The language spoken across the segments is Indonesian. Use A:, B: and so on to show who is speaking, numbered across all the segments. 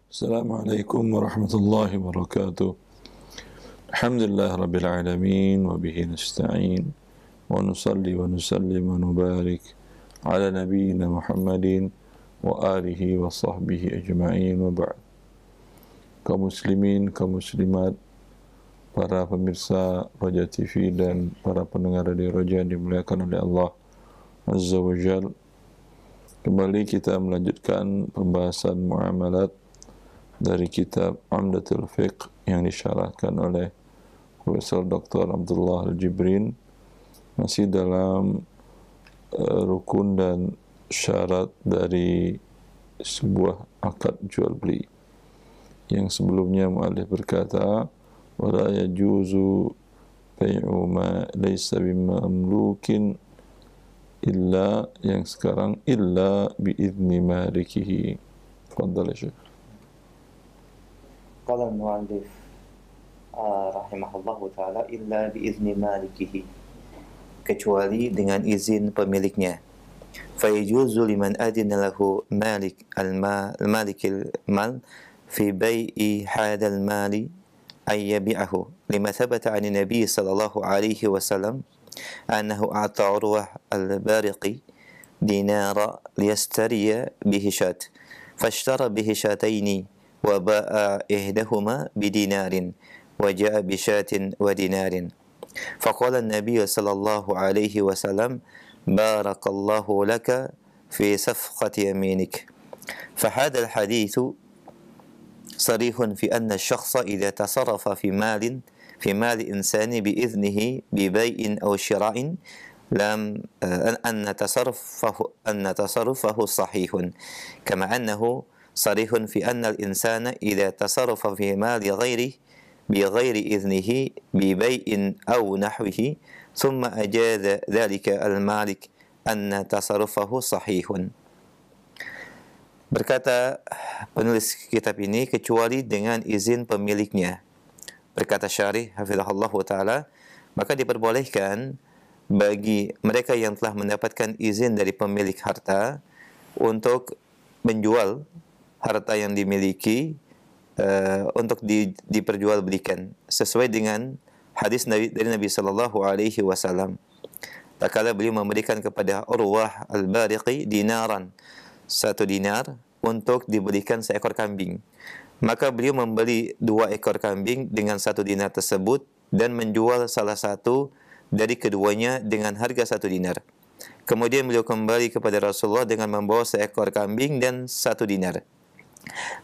A: Assalamualaikum warahmatullahi wabarakatuh. Alhamdulillah rabbil alamin wa bihi nasta'in wa nusalli wa nusallim wa nubarik ala nabiyyina Muhammadin wa alihi wa sahbihi ajma'in wa ba'd. Kaum muslimin, kaum muslimat, para pemirsa Roja TV dan para pendengar radio Roja yang dimuliakan oleh Allah Azza wa Jal. Kembali kita melanjutkan pembahasan muamalat dari kitab Umdatul Fiqh yang disyarahkan oleh Profesor Dr. Abdullah Al-Jibrin, masih dalam rukun dan syarat dari sebuah akad jual beli. Yang sebelumnya muallif berkata, wala yajuzu bai'u ma laysa bimamlukin illa, yang sekarang illa biizni malikihi. Tafadhal ya Syekh.
B: Qala al-mu'allif rahimahullahu ta'ala illa biizni malikihi, kecuali dengan izin pemiliknya. Fayajuzu liman adina lahu malik al-malikil mal fi bai'i hadal mali ay yabi'ahu lima thabata 'an nabi sallallahu alaihi wasallam annahu a'ta Urwah al-Bariqi dinara liyastariya bihi shat fashtara bihi shataini wa ba'a ihdahuma bidinarin wa ja'a bishatin wa dinarin. Faqala an-nabiy sallallahu alaihi wasallam barakallahu laka fi safqati yaminik. Fahadha al-hadithu sarihun fi anna ash-shakhsa idha tasarrafa fi mali insani bi'idhnihi bi bay'in aw shira'in lam anna tasarrufahu sahihun, kama annahu صريح في أن الإنسان إذا تصرف في مال غيره بغير إذنه ببيع أو نحوه ثم أجاز ذلك المالك أن تصرفه صحيح. Berkata penulis kitab ini, kecuali dengan izin pemiliknya. Berkata syarih hafizahullah ta'ala, maka diperbolehkan bagi mereka yang telah mendapatkan izin dari pemilik harta untuk menjual harta yang dimiliki untuk diperjualbelikan sesuai dengan hadis dari Nabi sallallahu alaihi wasallam. Tatkala beliau memberikan kepada Urwah al-Bariqi dinaran, 1 dinar untuk dibelikan seekor kambing. Maka beliau membeli 2 ekor kambing dengan 1 dinar tersebut dan menjual salah satu dari keduanya dengan harga 1 dinar. Kemudian beliau kembali kepada Rasulullah dengan membawa seekor kambing dan 1 dinar.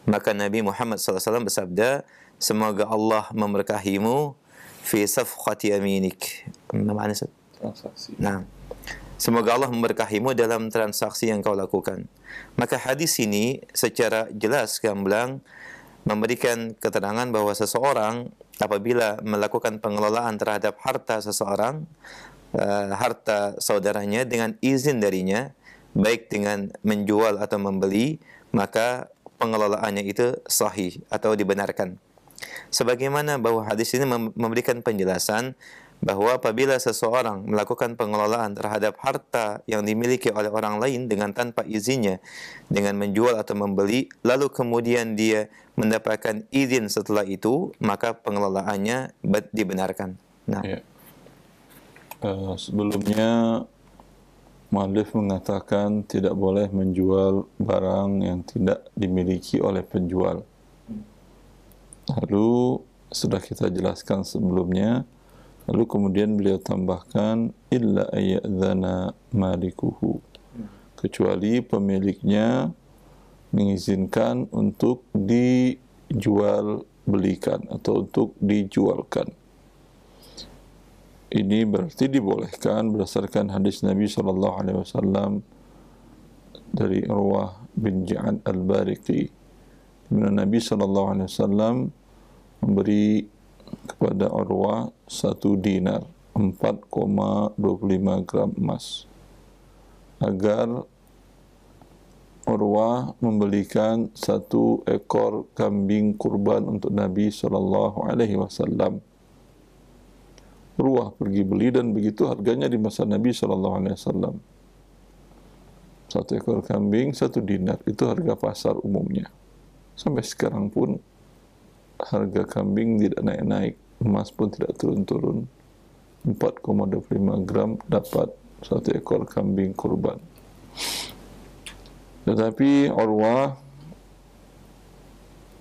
B: Maka Nabi Muhammad SAW bersabda, semoga Allah memberkahimu fi safqati yaminik. Apa makna transaksi? Nah, semoga Allah memberkahimu dalam transaksi yang kau lakukan. Maka hadis ini secara jelas gamblang memberikan keterangan bahwa seseorang apabila melakukan pengelolaan terhadap harta seseorang, harta saudaranya dengan izin darinya, baik dengan menjual atau membeli, maka pengelolaannya itu sahih atau dibenarkan. Sebagaimana bahwa hadis ini memberikan penjelasan bahwa apabila seseorang melakukan pengelolaan terhadap harta yang dimiliki oleh orang lain dengan tanpa izinnya, dengan menjual atau membeli, lalu kemudian dia mendapatkan izin setelah itu, maka pengelolaannya dibenarkan. Nah, ya.
A: Sebelumnya muallif mengatakan tidak boleh menjual barang yang tidak dimiliki oleh penjual. Lalu sudah kita jelaskan sebelumnya, lalu kemudian beliau tambahkan illa ayyadzana malikuhu, kecuali pemiliknya mengizinkan untuk dijual belikan atau untuk dijualkan. Ini berarti dibolehkan berdasarkan hadis Nabi SAW dari Urwah bin Ja'ad al-Bariqi, di mana Nabi SAW memberi kepada Urwah 1 dinar, 4,25 gram emas, agar Urwah membelikan 1 ekor kambing kurban untuk Nabi SAW. Urwah pergi beli dan begitu harganya di masa Nabi SAW. 1 ekor kambing 1 dinar, itu harga pasar umumnya. Sampai sekarang pun harga kambing tidak naik-naik, emas pun tidak turun-turun. 4,25 gram dapat satu ekor kambing kurban. Tetapi Urwah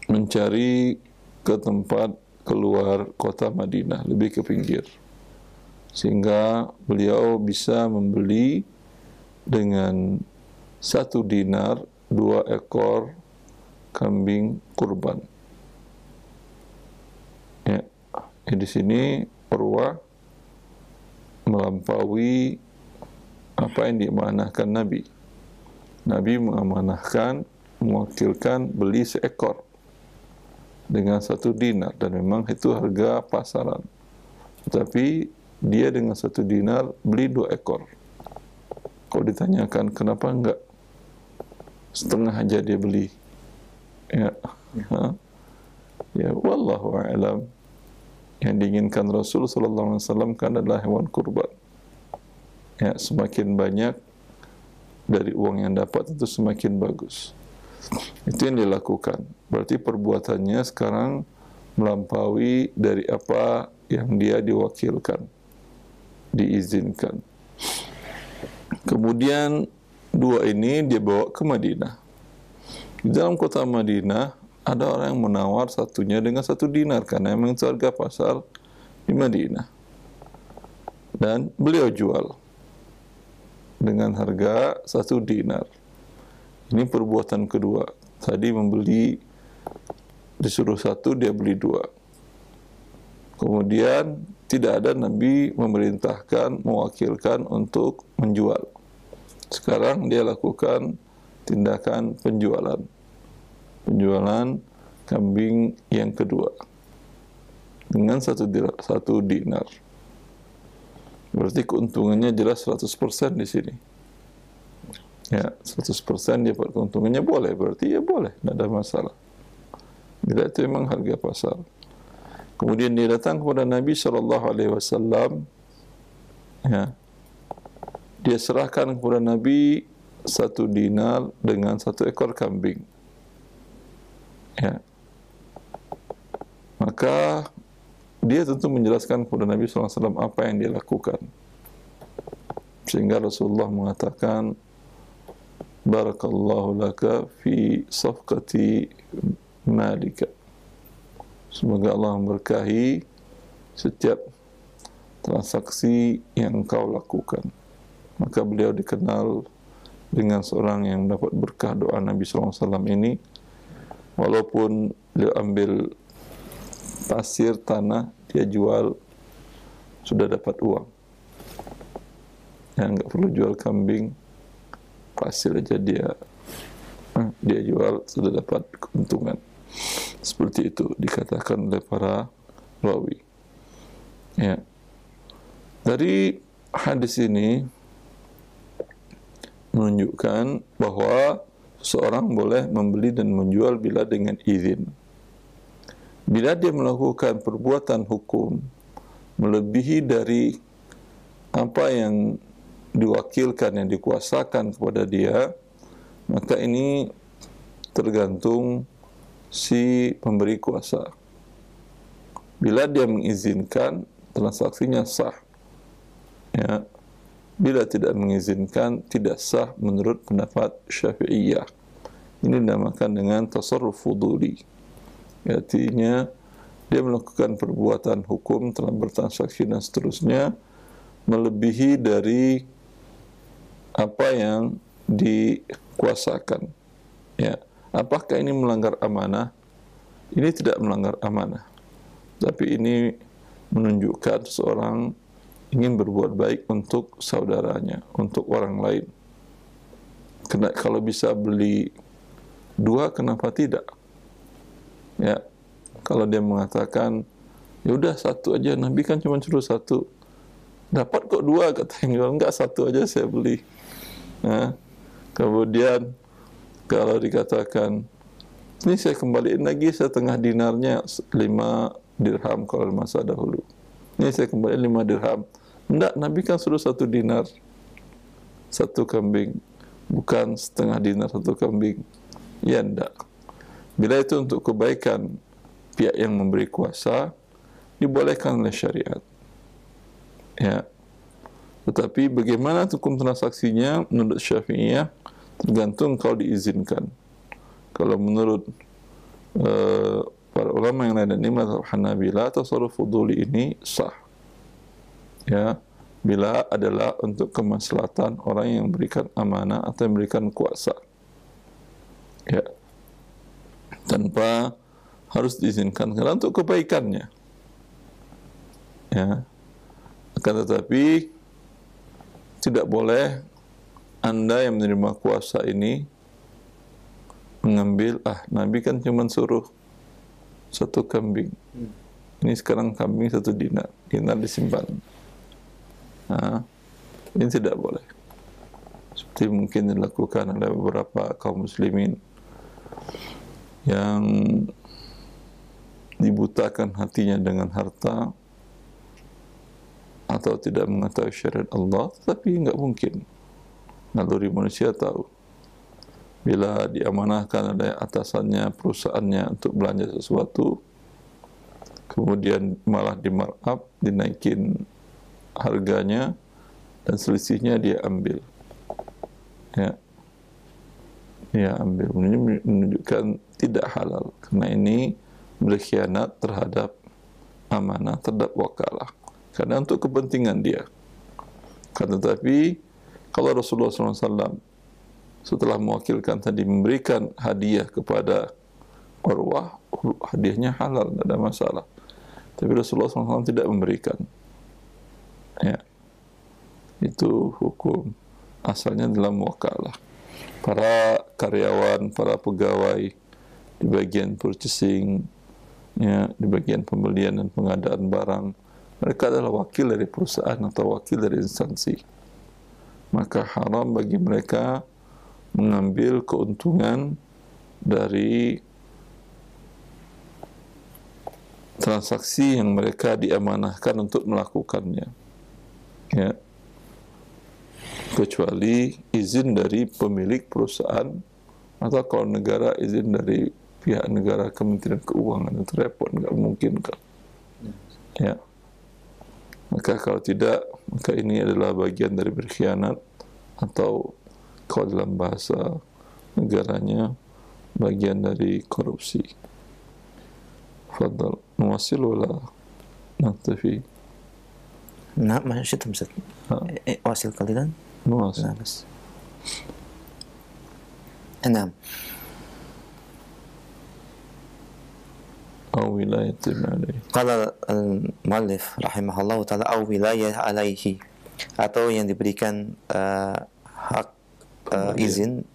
A: mencari ke tempat keluar kota Madinah, lebih ke pinggir, sehingga beliau bisa membeli dengan 1 dinar 2 ekor kambing kurban. Ya, di sini Urwah melampaui apa yang diamanahkan Nabi. Nabi mengamanahkan, mewakilkan beli seekor dengan 1 dinar, dan memang itu harga pasaran. Tetapi dia dengan 1 dinar beli 2 ekor. Kalau ditanyakan kenapa enggak setengah aja dia beli, ya, ya, wallahu a'lam. Yang diinginkan Rasul sallallahu alaihi wasallam kan adalah hewan kurban. Ya, semakin banyak dari uang yang dapat itu semakin bagus. Itu yang dilakukan. Berarti perbuatannya sekarang melampaui dari apa yang dia diwakilkan, diizinkan. Kemudian 2 ini dia bawa ke Madinah. Di dalam kota Madinah ada orang yang menawar satunya dengan 1 dinar karena memang itu harga pasar di Madinah. Dan beliau jual dengan harga 1 dinar. Ini perbuatan kedua. Tadi membeli, disuruh 1, dia beli 2. Kemudian tidak ada Nabi memerintahkan, mewakilkan untuk menjual. Sekarang dia lakukan tindakan penjualan. Penjualan kambing yang kedua dengan 1 dinar. Berarti keuntungannya jelas 100% di sini. Ya, 100% dia dapat keuntungannya, boleh, berarti ya boleh, tidak ada masalah. Bila itu memang harga pasar. Kemudian dia datang kepada Nabi SAW, ya, dia serahkan kepada Nabi 1 dinar dengan 1 ekor kambing. Ya. Maka dia tentu menjelaskan kepada Nabi SAW apa yang dia lakukan. Sehingga Rasulullah mengatakan, Barakallahu laka fi safqati malika. Semoga Allah memberkahi setiap transaksi yang engkau lakukan. Maka beliau dikenal dengan seorang yang dapat berkah doa Nabi SAW ini. Walaupun dia ambil pasir, tanah, dia jual, sudah dapat uang. Ya, enggak perlu jual kambing, pasir aja dia jual, sudah dapat keuntungan. Seperti itu dikatakan oleh para rawi. Ya. Dari hadis ini menunjukkan bahwa seorang boleh membeli dan menjual bila dengan izin. Bila dia melakukan perbuatan hukum melebihi dari apa yang diwakilkan, yang dikuasakan kepada dia, maka ini tergantung si pemberi kuasa. Bila dia mengizinkan, transaksinya sah. Ya. Bila tidak mengizinkan, tidak sah menurut pendapat Syafi'iyah. Ini dinamakan dengan tasarruf fuduli. Artinya, dia melakukan perbuatan hukum, telah bertransaksi dan seterusnya, melebihi dari apa yang dikuasakan. Ya. Apakah ini melanggar amanah? Ini tidak melanggar amanah. Tapi ini menunjukkan seorang ingin berbuat baik untuk saudaranya, untuk orang lain. Kalau bisa beli 2, kenapa tidak? Ya, kalau dia mengatakan, ya udah 1 aja, Nabi kan cuma suruh 1. Dapat kok 2, kata yang jual, enggak, 1 aja saya beli. Nah, kemudian kalau dikatakan, ini saya kembaliin lagi setengah dinarnya, 5 dirham kalau masa dahulu. Ini saya kembaliin 5 dirham. Enggak, Nabi kan suruh 1 dinar 1 kambing, bukan setengah dinar 1 kambing. Ya enggak. Bila itu untuk kebaikan pihak yang memberi kuasa, dibolehkan oleh syariat. Ya. Tetapi bagaimana hukum transaksinya menurut Syafi'iyah tergantung kalau diizinkan. Kalau menurut para ulama yang lain, ini mazhab Hanabila, tasarruf fuduli ini sah. Ya, bila adalah untuk kemaslahatan orang yang memberikan amanah atau memberikan kuasa. Ya. Tanpa harus diizinkan karena untuk kebaikannya. Ya. Akan tetapi tidak boleh Anda yang menerima kuasa ini mengambil, Nabi kan cuma suruh satu kambing. Ini sekarang kambing 1 dinar. Dinar disimpan. Ini tidak boleh. Seperti mungkin dilakukan oleh beberapa kaum muslimin yang dibutakan hatinya dengan harta atau tidak mengetahui syariat Allah, tapi enggak mungkin. Naluri manusia tahu. Bila diamanahkan oleh atasannya, perusahaannya untuk belanja sesuatu, kemudian malah di-markup, dinaikin harganya, dan selisihnya dia ambil. Ya. Dia ambil. Ini menunjukkan tidak halal. Karena ini berkhianat terhadap amanah, terhadap wakalah. Karena untuk kepentingan dia. Tetapi kalau Rasulullah SAW setelah mewakilkan tadi memberikan hadiah kepada Urwah, hadiahnya halal, tidak ada masalah. Tapi Rasulullah SAW tidak memberikan. Ya. Itu hukum asalnya dalam wakalah. Para karyawan, para pegawai di bagian purchasing, ya, di bagian pembelian dan pengadaan barang, mereka adalah wakil dari perusahaan atau wakil dari instansi. Maka haram bagi mereka mengambil keuntungan dari transaksi yang mereka diamanahkan untuk melakukannya. Ya. Kecuali izin dari pemilik perusahaan, atau kalau negara izin dari pihak negara, Kementerian Keuangan, itu repot, nggak mungkin kan. Ya. Maka kalau tidak, maka ini adalah bagian dari berkhianat, atau kalau dalam bahasa negaranya bagian dari korupsi. Fadal, nuwasil wala naktafi?
B: Nah, masih Ustaz. Wasil kalian?
A: Nuwasil.
B: Nah, bas. Enam.
A: Au wilayatin alaih.
B: Qala al-muallif rahimahullah ta'ala au wilayah alaihi, atau yang diberikan hak izin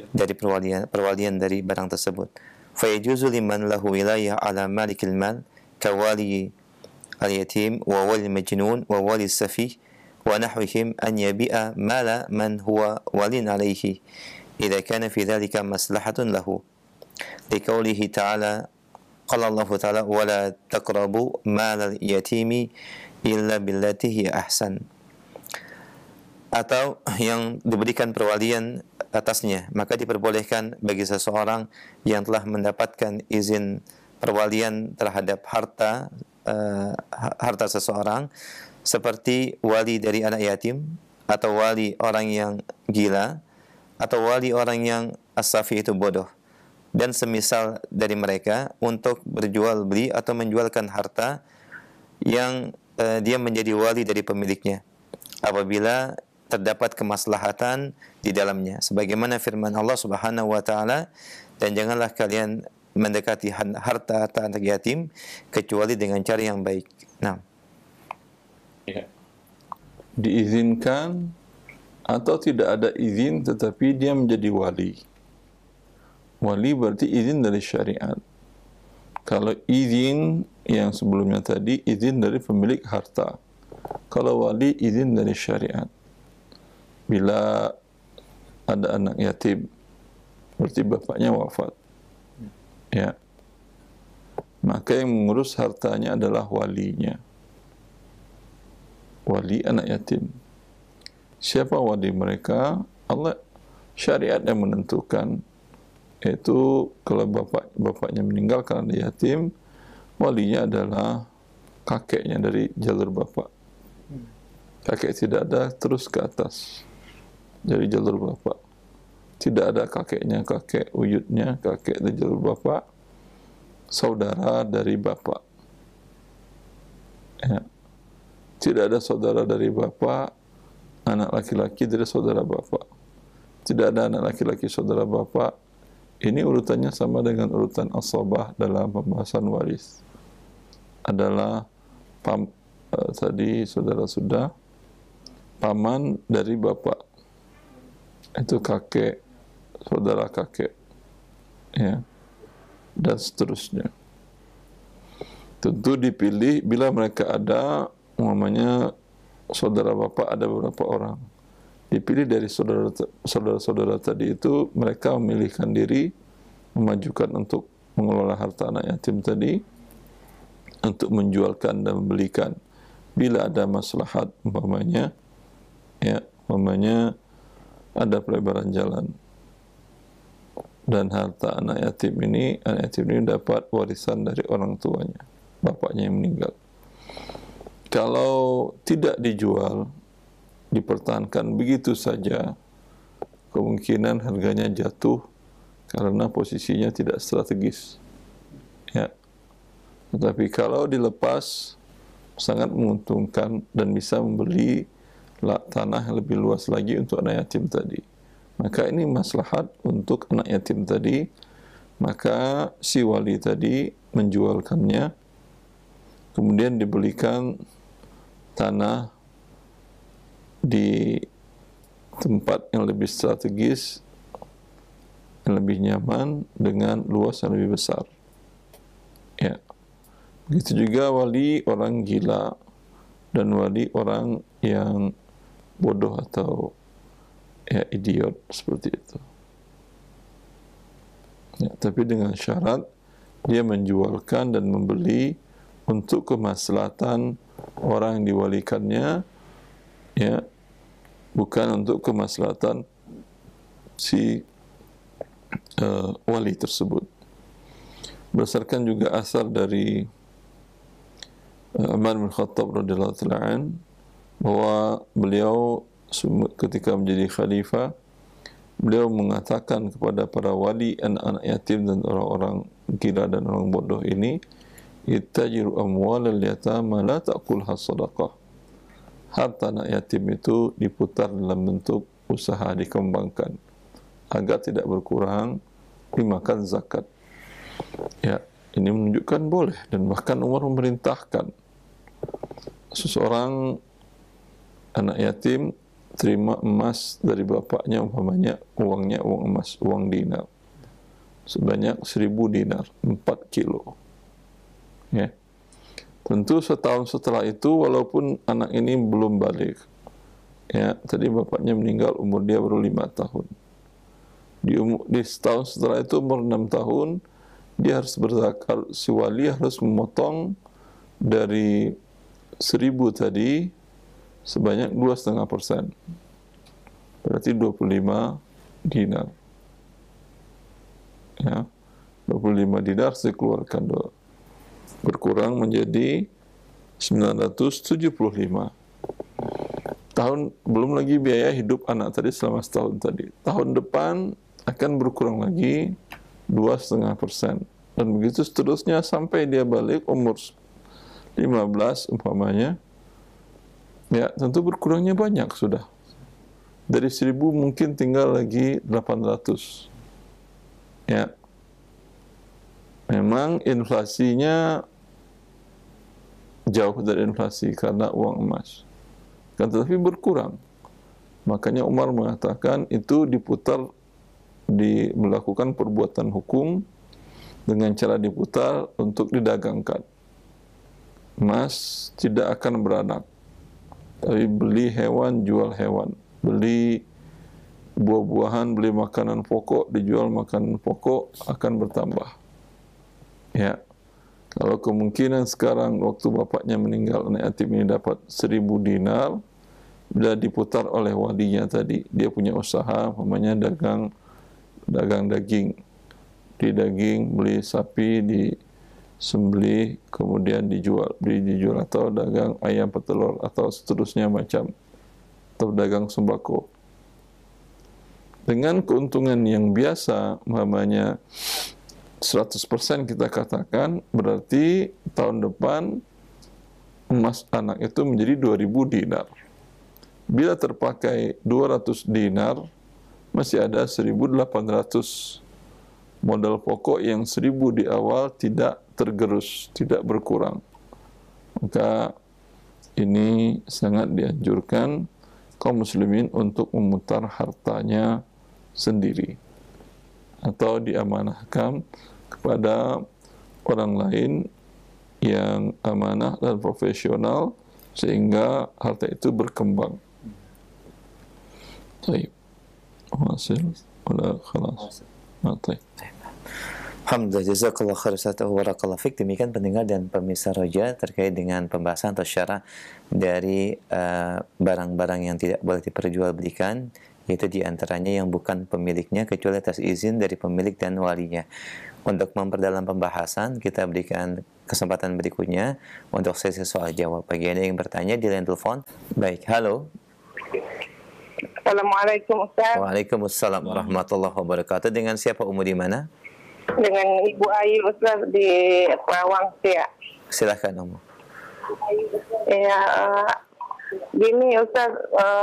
B: dari perwalian dari barang tersebut. Fa yajuzu liman lahu wilayah ala malikil mal kawali al-yatim wa wali majnun wa wali safih wa nahwihim an yabi'a mala man huwa walin alaihi idza kana fi dhalika maslahatun lahu. Liqaulihi ta'ala, qala Allah ta'ala wala taqrabu malal yatimi illa billati hiya ahsan. Atau yang diberikan perwalian atasnya, maka diperbolehkan bagi seseorang yang telah mendapatkan izin perwalian terhadap harta seseorang, seperti wali dari anak yatim, atau wali orang yang gila, atau wali orang yang as-safi itu bodoh, dan semisal dari mereka, untuk berjual beli atau menjualkan harta yang dia menjadi wali dari pemiliknya apabila terdapat kemaslahatan di dalamnya, sebagaimana firman Allah Subhanahu wa taala, dan janganlah kalian mendekati harta anak yatim kecuali dengan cara yang baik. Nah,
A: ya. Diizinkan atau tidak ada izin tetapi dia menjadi wali. Wali berarti izin dari syariat. Kalau izin yang sebelumnya tadi izin dari pemilik harta. Kalau wali izin dari syariat. Bila ada anak yatim, berarti bapaknya wafat. Ya. Maka yang mengurus hartanya adalah walinya. Wali anak yatim. Siapa wali mereka? Allah, syariat yang menentukan Yaitu kalau bapaknya meninggal karena dia yatim, walinya adalah kakeknya dari jalur bapak. Kakek tidak ada, terus ke atas dari jalur bapak. Tidak ada kakeknya, kakek wujudnya, kakek dari jalur bapak, saudara dari bapak. Ya. Tidak ada saudara dari bapak, anak laki-laki dari saudara bapak. Tidak ada anak laki-laki saudara bapak. Ini urutannya sama dengan urutan asabah dalam pembahasan waris. Adalah tadi saudara sudah, paman dari bapak, itu kakek, saudara kakek, ya, dan seterusnya. Tentu dipilih bila mereka ada, umpamanya saudara bapak ada beberapa orang, dipilih dari saudara-saudara tadi itu, mereka memilihkan diri, memajukan untuk mengelola harta anak yatim tadi, untuk menjualkan dan membelikan bila ada maslahat, umpamanya, ya, umpamanya ada pelebaran jalan. Dan harta anak yatim ini dapat warisan dari orang tuanya, bapaknya yang meninggal. Kalau tidak dijual, dipertahankan begitu saja, kemungkinan harganya jatuh karena posisinya tidak strategis. Ya. Tetapi kalau dilepas, sangat menguntungkan dan bisa membeli tanah yang lebih luas lagi untuk anak yatim tadi. Maka ini maslahat untuk anak yatim tadi. Maka si wali tadi menjualkannya, kemudian dibelikan tanah di tempat yang lebih strategis, yang lebih nyaman, dengan luas yang lebih besar. Ya. Begitu juga wali orang gila dan wali orang yang bodoh atau ya idiot, seperti itu. Ya, tapi dengan syarat dia menjualkan dan membeli untuk kemaslahatan orang yang diwalikannya, ya, bukan untuk kemaslahatan si wali tersebut. Berdasarkan juga asar dari Umar bin Khattab radhiyallahu ta'ala an, bahwa beliau ketika menjadi khalifah, beliau mengatakan kepada para wali, anak-anak yatim dan orang-orang gila dan orang bodoh ini, ittajiru amwalal yatama la ta'kulha sadaqah. Harta anak yatim itu diputar dalam bentuk usaha, dikembangkan agar tidak berkurang, dimakan zakat. Ya, ini menunjukkan boleh, dan bahkan Umar memerintahkan seseorang anak yatim terima emas dari bapaknya, umpamanya uangnya uang emas, uang dinar sebanyak 1000 dinar, 4 kilo. Ya. Tentu setahun setelah itu, walaupun anak ini belum balik, ya, tadi bapaknya meninggal umur dia baru 5 tahun. Di setahun setelah itu umur 6 tahun, dia harus berzakat. Si wali harus memotong dari 1000 tadi sebanyak 2,5%. Berarti 25 dinar. Ya. 25 dinar saya keluarkan dulu. Berkurang menjadi 975. Tahun belum lagi biaya hidup anak tadi selama setahun tadi. Tahun depan akan berkurang lagi 2,5%. Dan begitu seterusnya sampai dia balik umur 15 umpamanya. Ya, tentu berkurangnya banyak sudah. Dari 1000 mungkin tinggal lagi 800. Ya. Memang inflasinya jauh dari inflasi karena uang emas. Kan tetapi berkurang. Makanya Umar mengatakan itu diputar, melakukan perbuatan hukum dengan cara diputar untuk didagangkan. Emas tidak akan beranak. Tapi beli hewan, jual hewan. Beli buah-buahan, beli makanan pokok, dijual makanan pokok, akan bertambah. Ya. Kalau kemungkinan sekarang waktu bapaknya meninggal, anak yatim ini dapat 1000 dinar, bila diputar oleh walinya tadi, dia punya usaha, namanya dagang daging. beli daging, beli sapi, disembelih, kemudian dijual atau dagang ayam petelur atau seterusnya macam, atau dagang sembako. Dengan keuntungan yang biasa, umpamanya 100% kita katakan, berarti tahun depan emas anak itu menjadi 2.000 dinar. Bila terpakai 200 dinar, masih ada 1.800 modal pokok yang 1.000 di awal tidak tergerus, tidak berkurang. Maka ini sangat dianjurkan kaum muslimin untuk memutar hartanya sendiri atau diamanahkan kepada orang lain yang amanah dan profesional sehingga harta itu berkembang. Baik. Hasil wala khalas. Baik.
B: Alhamdulillah, jazakallah khair Ustaz wa barakallahu fik. Demikian pendengar dan pemirsa Roja terkait dengan pembahasan atau syarah dari barang-barang yang tidak boleh diperjualbelikan, yaitu diantaranya yang bukan pemiliknya kecuali atas izin dari pemilik dan walinya. Untuk memperdalam pembahasan, kita berikan kesempatan berikutnya untuk sesi soal jawab. Bagi Anda yang bertanya di line telepon. Baik, halo.
C: Assalamualaikum Ustaz.
B: Waalaikumsalam warahmatullahi wabarakatuh. Dengan siapa, umur di mana?
C: Dengan Ibu Ayu Ustaz di Perawang ya.
B: Silahkan Umu.
C: Ya, gini Ustaz,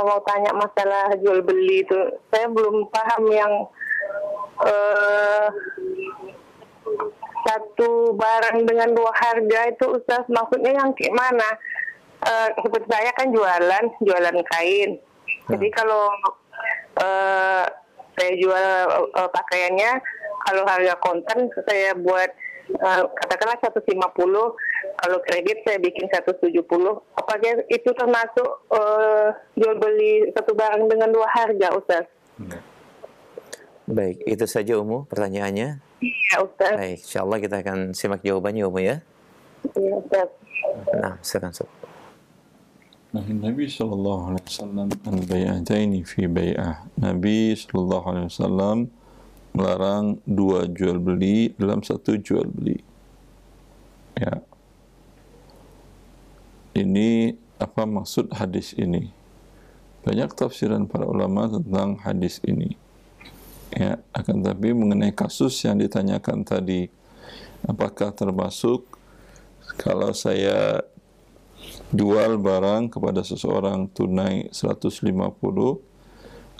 C: mau tanya masalah jual beli itu. Saya belum paham yang satu barang dengan dua harga itu Ustaz, maksudnya yang gimana? Seperti saya kan jualan kain. Jadi kalau saya jual pakaiannya, kalau harga kontan saya buat katakanlah 150, kalau kredit saya bikin 170. Apakah itu termasuk jual beli satu barang dengan dua harga, Ustaz?
B: Baik, itu saja Umu pertanyaannya.
C: Iya, Ustaz.
B: Baik, insyaallah kita akan simak jawabannya Umu ya.
C: Iya, Ustaz.
B: Nah, silakan Sob.
A: Nabi sallallahu alaihi wasallam al-bai'ataini fi bai'ah. Nabi sallallahu alaihi wasallam melarang dua jual beli dalam satu jual beli. Ya. Ini apa maksud hadis ini? Banyak tafsiran para ulama tentang hadis ini. Ya, akan tapi mengenai kasus yang ditanyakan tadi, apakah termasuk kalau saya jual barang kepada seseorang tunai 150,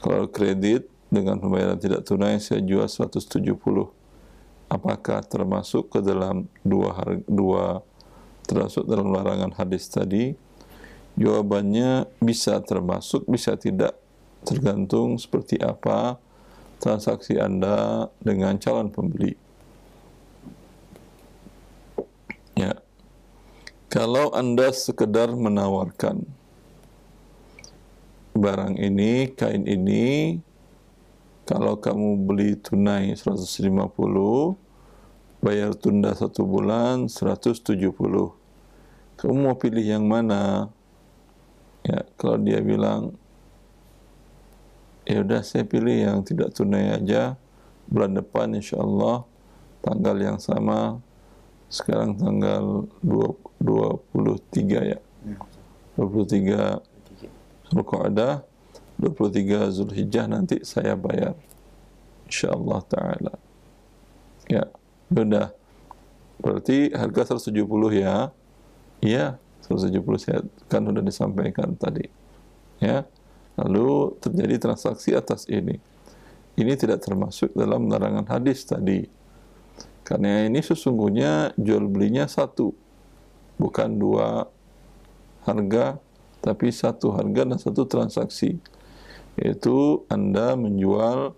A: kalau kredit dengan pembayaran tidak tunai saya jual 170, apakah termasuk ke dalam termasuk dalam larangan hadis tadi? Jawabannya bisa termasuk, bisa tidak, tergantung seperti apa transaksi Anda dengan calon pembeli. Ya. Kalau Anda sekedar menawarkan barang ini, kain ini, kalau kamu beli tunai 150, bayar tunda 1 bulan 170. Kamu mau pilih yang mana? Ya, kalau dia bilang, ya udah saya pilih yang tidak tunai aja, bulan depan insyaAllah tanggal yang sama, sekarang tanggal 23 ya. 23 Zulqa'dah, 23 Zulhijjah nanti saya bayar insyaallah taala. Ya, sudah. Berarti harga 170 ya. Iya, 170 saya kan sudah disampaikan tadi. Ya. Lalu terjadi transaksi atas ini. Ini tidak termasuk dalam larangan hadis tadi. Karena ini sesungguhnya jual belinya satu, bukan dua harga, tapi satu harga dan satu transaksi. Yaitu Anda menjual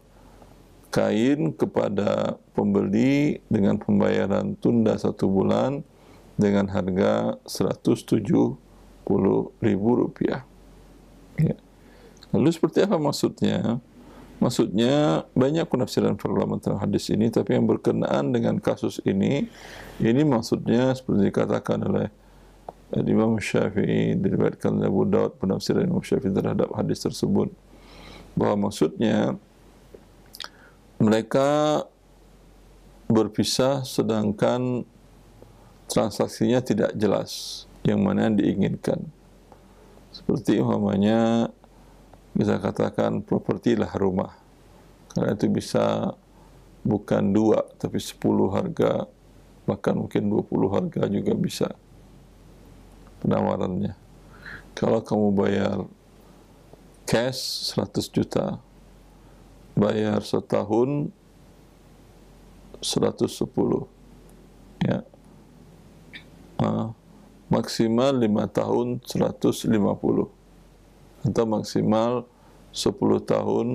A: kain kepada pembeli dengan pembayaran tunda 1 bulan dengan harga Rp170.000. Ya. Lalu seperti apa maksudnya? Maksudnya banyak penafsiran para ulama tentang hadis ini, tapi yang berkenaan dengan kasus ini maksudnya seperti dikatakan oleh Imam Syafi'i, diriwayatkan oleh Abu Daud, penafsiran Imam Syafi'i terhadap hadis tersebut, bahwa maksudnya mereka berpisah sedangkan transaksinya tidak jelas yang mana yang diinginkan. Seperti umpamanya bisa katakan properti lah rumah, karena itu bisa bukan 2 tapi 10 harga, bahkan mungkin 20 harga juga bisa penawarannya. Kalau kamu bayar cash 100 juta, bayar setahun 110, ya, maksimal 5 tahun 150, atau maksimal 10 tahun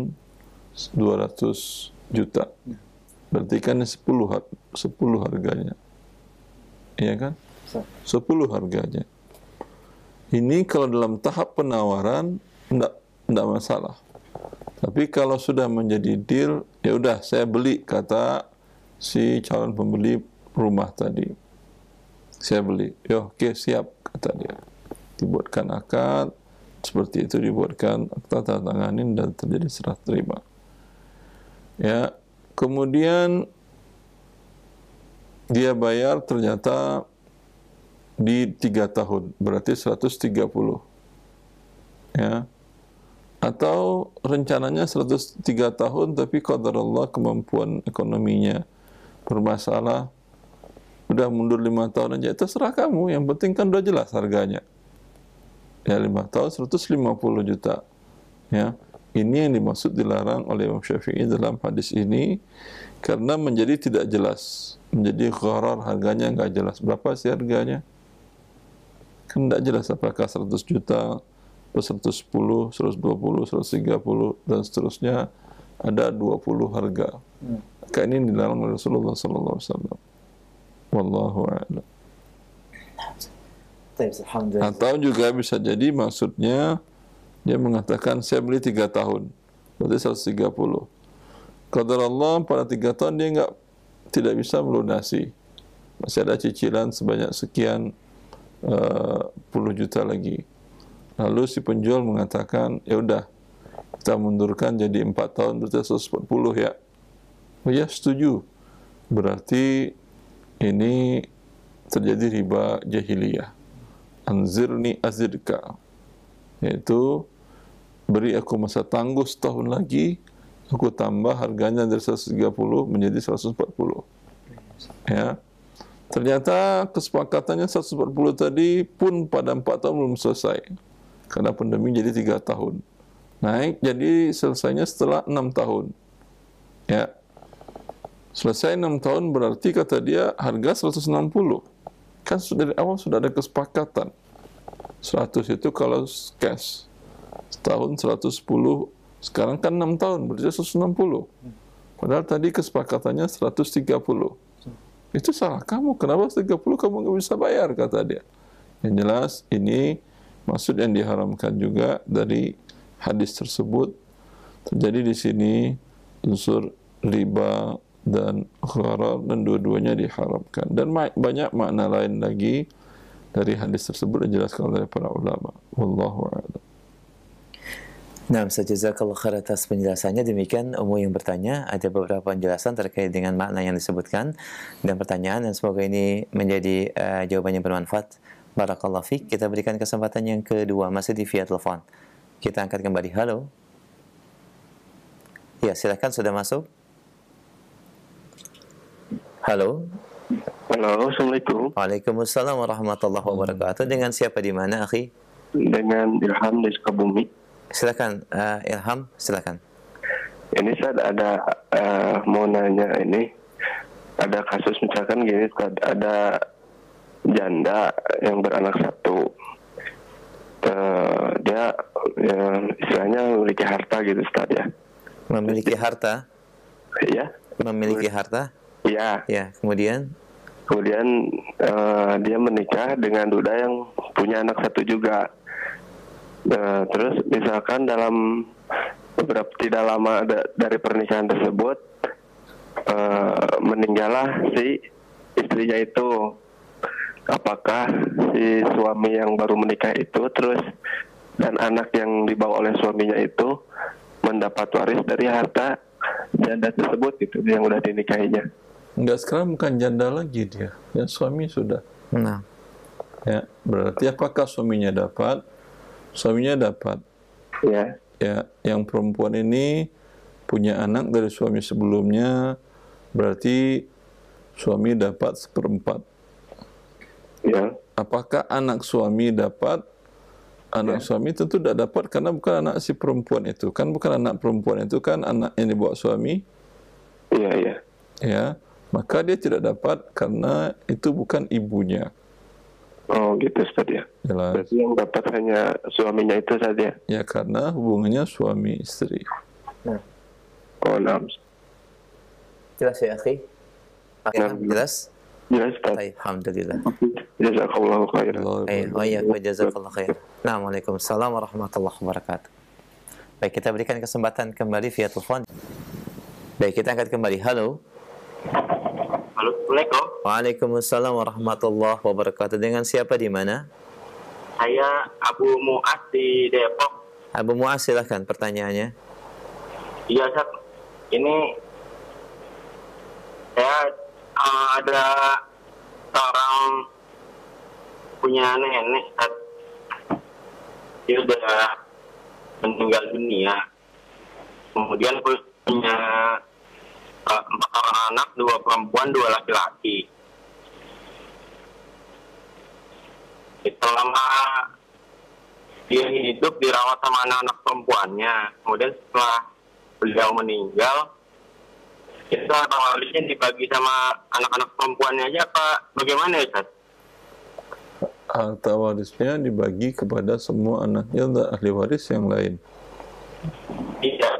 A: 200 juta. Berarti kan 10 harganya, iya kan? 10 harganya. Ini kalau dalam tahap penawaran enggak masalah. Tapi kalau sudah menjadi deal, ya udah saya beli, kata si calon pembeli rumah tadi. Saya beli. Yo, oke, siap, kata dia. Dibuatkan akad, seperti itu dibuatkan akta tanda tanganin dan terjadi serah terima. Ya, kemudian dia bayar ternyata di 3 tahun, berarti 130. Ya. Atau rencananya 103 tahun tapi qadarullah kemampuan ekonominya bermasalah, udah mundur 5 tahun aja, itu serah kamu, yang penting kan udah jelas harganya. Ya, 5 tahun 150 juta. Ya. Ini yang dimaksud dilarang oleh Imam Syafi'i dalam hadis ini, karena menjadi tidak jelas, menjadi gharar, harganya enggak jelas. Berapa sih harganya? Kan enggak jelas apakah 100 juta, 110, 120, 130 dan seterusnya, ada 20 harga. Maka ini dilarang oleh Rasulullah sallallahu alaihi wasallam. Wallahu a'lam. Atau juga bisa jadi maksudnya dia mengatakan saya beli 3 tahun, berarti 130. Qadarullah pada 3 tahun dia tidak bisa melunasi, masih ada cicilan sebanyak sekian puluh juta lagi. Lalu si penjual mengatakan, ya udah kita mundurkan jadi 4 tahun, berarti 140 ya. Oh ya, setuju. Berarti ini terjadi riba jahiliyah. Anzirni azirka, yaitu beri aku masa tangguh setahun lagi, aku tambah harganya dari 130 menjadi 140. Ya. Ternyata kesepakatannya 140 tadi pun pada 4 tahun belum selesai, karena pandemi jadi 3 tahun. Naik jadi selesainya setelah 6 tahun. Ya. Selesai 6 tahun berarti kata dia harga 160. Kan dari awal sudah ada kesepakatan. 100 itu kalau cash. Setahun 110, sekarang kan 6 tahun berarti 160. Padahal tadi kesepakatannya 130. Itu salah kamu, kenapa 30 kamu nggak bisa bayar, kata dia. Yang jelas ini maksud yang diharamkan juga dari hadis tersebut. Terjadi di sini unsur riba dan gharar, dan dua-duanya diharamkan. Dan banyak makna lain lagi dari hadis tersebut dijelaskan oleh para ulama. Wallahu a'lam.
B: Nah, jazakallahu khair atas penjelasannya. Demikian Umu yang bertanya, ada beberapa penjelasan terkait dengan makna yang disebutkan dan pertanyaan, dan semoga ini menjadi jawaban yang bermanfaat. Barakallahu fiik. Kita berikan kesempatan yang kedua, masih di via telepon. Kita angkat kembali. Halo. Ya, silakan, sudah masuk. Halo.
D: Halo, Assalamualaikum.
B: Waalaikumsalam warahmatullahi wabarakatuh. Dengan siapa di mana, akhi?
D: Dengan Ilham dari Sukabumi.
B: Silakan, Ilham, silakan.
D: Ini saya ada mau nanya, ini ada kasus misalkan gini, ada janda yang beranak 1. Dia istilahnya memiliki harta gitu, Ustaz, ya.
B: Memiliki harta?
D: Iya.
B: Memiliki harta?
D: Iya.
B: Ya, kemudian
D: dia menikah dengan duda yang punya anak 1 juga. Terus misalkan dalam tidak lama dari pernikahan tersebut meninggallah si istrinya itu. Apakah si suami yang baru menikah itu terus dan anak yang dibawa oleh suaminya itu mendapat waris dari harta janda tersebut gitu yang udah dinikahinya?
A: Enggak, sekarang bukan janda lagi dia. Ya, suami sudah.
B: Nah,
A: Ya, berarti apakah suaminya dapat? Suaminya dapat.
D: Ya.
A: Ya, yang perempuan ini punya anak dari suami sebelumnya, berarti suami dapat 1/4.
D: Ya.
A: Apakah anak suami dapat? Anak suami tentu tidak dapat karena bukan anak si perempuan itu. Kan bukan anak perempuan itu, kan anak yang dibawa suami.
D: Iya, iya.
A: Ya, maka dia tidak dapat karena itu bukan ibunya.
D: Oh, gitu Ustaz ya.
A: Jelas.
D: Berarti yang dapat hanya suaminya itu saja.
A: Ya, karena hubungannya suami istri.
D: Oh, nah.
B: jelas ya, akhi? Jelas?
D: Jelas Ustaz.
B: Baik, alhamdulillah.
D: Jazakallahu khairan.
B: Jazakallah khair. Nah, Waalaikumsalam warahmatullahi wabarakatuh. Baik, kita berikan kesempatan kembali via telepon. Baik, kita angkat kembali. Halo.
E: Halo, Assalamualaikum.
B: Waalaikumsalam warahmatullahi wabarakatuh. Dengan siapa di mana?
E: Saya Abu Mu'ad di Depok.
B: Abu Mu'az, silahkan pertanyaannya.
E: Iya, Ustaz. Ini saya ada seorang punya nenek, Ustaz. Dia sudah meninggal dunia. Kemudian punya 4 orang anak, 2 perempuan, 2 laki-laki. Selama dia hidup dirawat sama anak-anak perempuannya. Kemudian setelah beliau meninggal, itu harta warisnya dibagi sama anak-anak perempuannya aja apa bagaimana ya, Ustaz?
A: Harta warisnya dibagi kepada semua anaknya dan ahli waris yang lain.
E: Iya.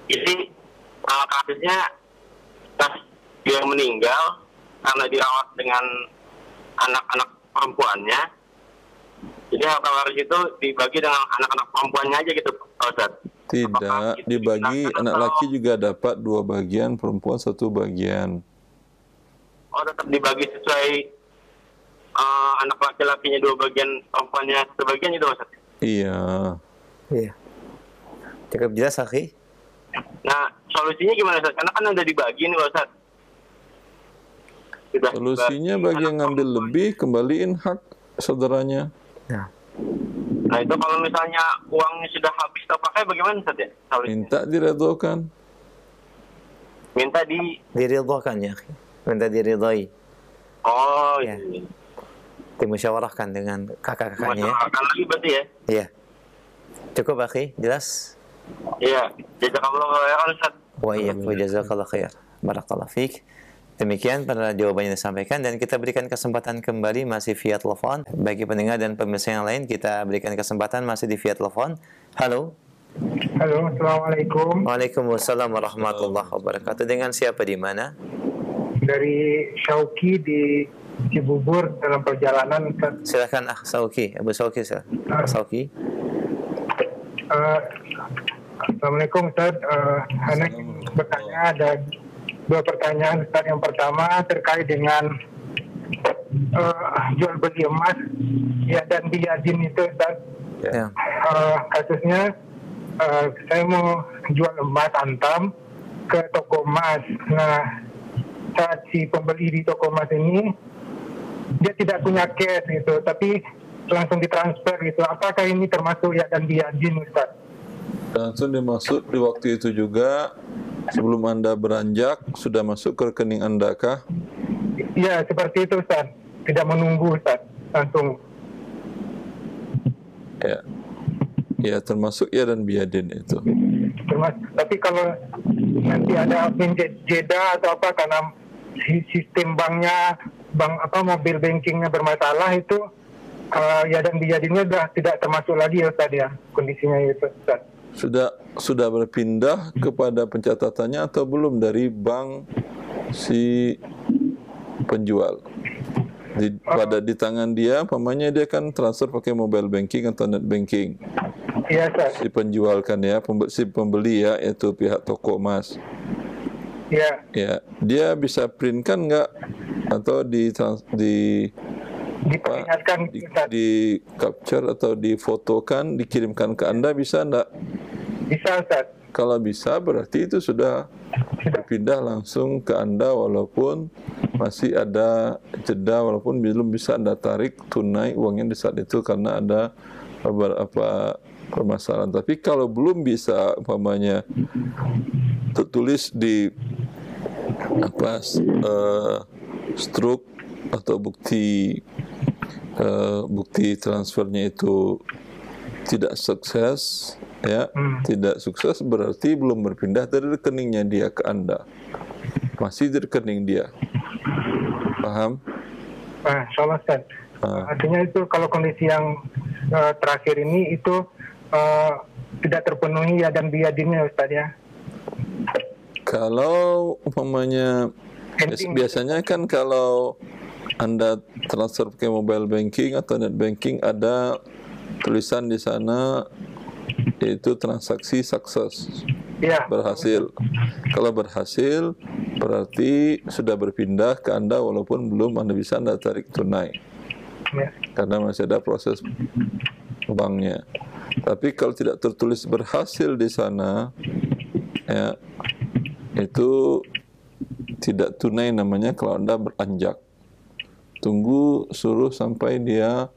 E: Jadi kasusnya pas dia meninggal karena dirawat dengan anak-anak perempuannya, jadi harta waris itu dibagi dengan anak-anak perempuannya aja gitu, Ustaz?
A: Tidak, dibagi anak laki juga dapat 2 bagian, perempuan 1 bagian.
E: Oh, tetap dibagi sesuai anak laki-lakinya 2 bagian, perempuannya 1 bagian itu, Ustaz?
A: Iya.
B: Iya. Cukup jelas, akhi?
E: Nah, solusinya gimana, Ustaz? Karena kan udah dibagi nih, Ustaz.
A: Solusinya bagi yang ngambil lebih, kembaliin hak saudaranya.
E: Nah, itu kalau misalnya uangnya sudah habis terpakai bagaimana, Ustaz ya? Solusinya?
A: Minta diredhokan.
E: Minta
B: diridhokan ya, akhi. Minta diridhoi.
E: Oh,
B: Ya.
E: iya.
B: Dimusyawarahkan dengan kakak-kakaknya ya.
E: Masalah lagi berarti ya?
B: Iya. Cukup, akhi? Jelas?
E: Iya. Jazakallahu khairan, Ustaz.
B: Wa iyyakum jazakallahu khair. Barakallahu fiik. Demikian pada jawaban yang disampaikan dan kita berikan kesempatan kembali masih via telepon. Bagi pendengar dan pemirsa yang lain kita berikan kesempatan masih di via telepon. Halo.
F: Halo, Assalamualaikum.
B: Waalaikumsalam warahmatullahi wabarakatuh. Dengan siapa di mana?
F: Dari Syauki di Cibubur dalam perjalanan.
B: Silakan Sauki, Abu Sauki. Sauki.
F: Assalamualaikum Ustaz. Anak bertanya ada 2 pertanyaan Ustaz. Yang pertama terkait dengan jual beli emas ya dan biadin itu Ustaz.
B: Ya.
F: Kasusnya saya mau jual emas antam ke toko emas. Nah, saat si pembeli di toko emas ini dia tidak punya cash gitu, tapi langsung ditransfer gitu. Apakah ini termasuk ya dan biadin, Ustaz?
A: Langsung dimasuk di waktu itu juga, sebelum Anda beranjak, sudah masuk ke rekening Anda kah?
F: Iya, seperti itu Ustaz. Tidak menunggu Ustaz, langsung.
A: Ya. Ya, termasuk ya dan biadin itu.
F: Tapi kalau nanti ada jeda atau apa karena sistem banknya, mobil bankingnya bermasalah itu, ya dan biadinnya sudah tidak termasuk lagi ya Ustaz ya, kondisinya itu Ustaz.
A: Sudah berpindah kepada pencatatannya atau belum dari bank si penjual? Di tangan dia, pamannya dia kan transfer pakai mobile banking atau net banking.
F: Iya, Ustaz.
A: Si penjual kan ya, si pembeli ya, yaitu pihak toko emas.
F: Iya.
A: Ya, dia bisa print kan nggak? Atau
F: diperingatkan
A: di capture atau difotokan, dikirimkan ke Anda, bisa enggak?
F: Bisa Ustaz.
A: kalau bisa berarti itu sudah berpindah langsung ke Anda walaupun masih ada jeda, walaupun belum bisa Anda tarik tunai uangnya di saat itu karena ada beberapa permasalahan. Tapi kalau belum bisa umpamanya tertulis di struk atau bukti transfernya itu tidak sukses, ya, tidak sukses berarti belum berpindah dari rekeningnya dia ke Anda, masih di rekening dia. Paham?
F: Insyaallah Ustaz. Artinya itu kalau kondisi yang terakhir ini itu tidak terpenuhi ya dan biadinnya Ustaz ya.
A: Kalau umpamanya biasanya kan kalau Anda transfer pakai mobile banking atau net banking ada tulisan di sana yaitu transaksi sukses,
F: ya,
A: berhasil. Kalau berhasil berarti sudah berpindah ke Anda walaupun belum Anda bisa Anda tarik tunai,
F: ya,
A: karena masih ada proses banknya. Tapi kalau tidak tertulis berhasil di sana, ya, itu tidak tunai namanya kalau Anda beranjak. Tunggu suruh sampai dia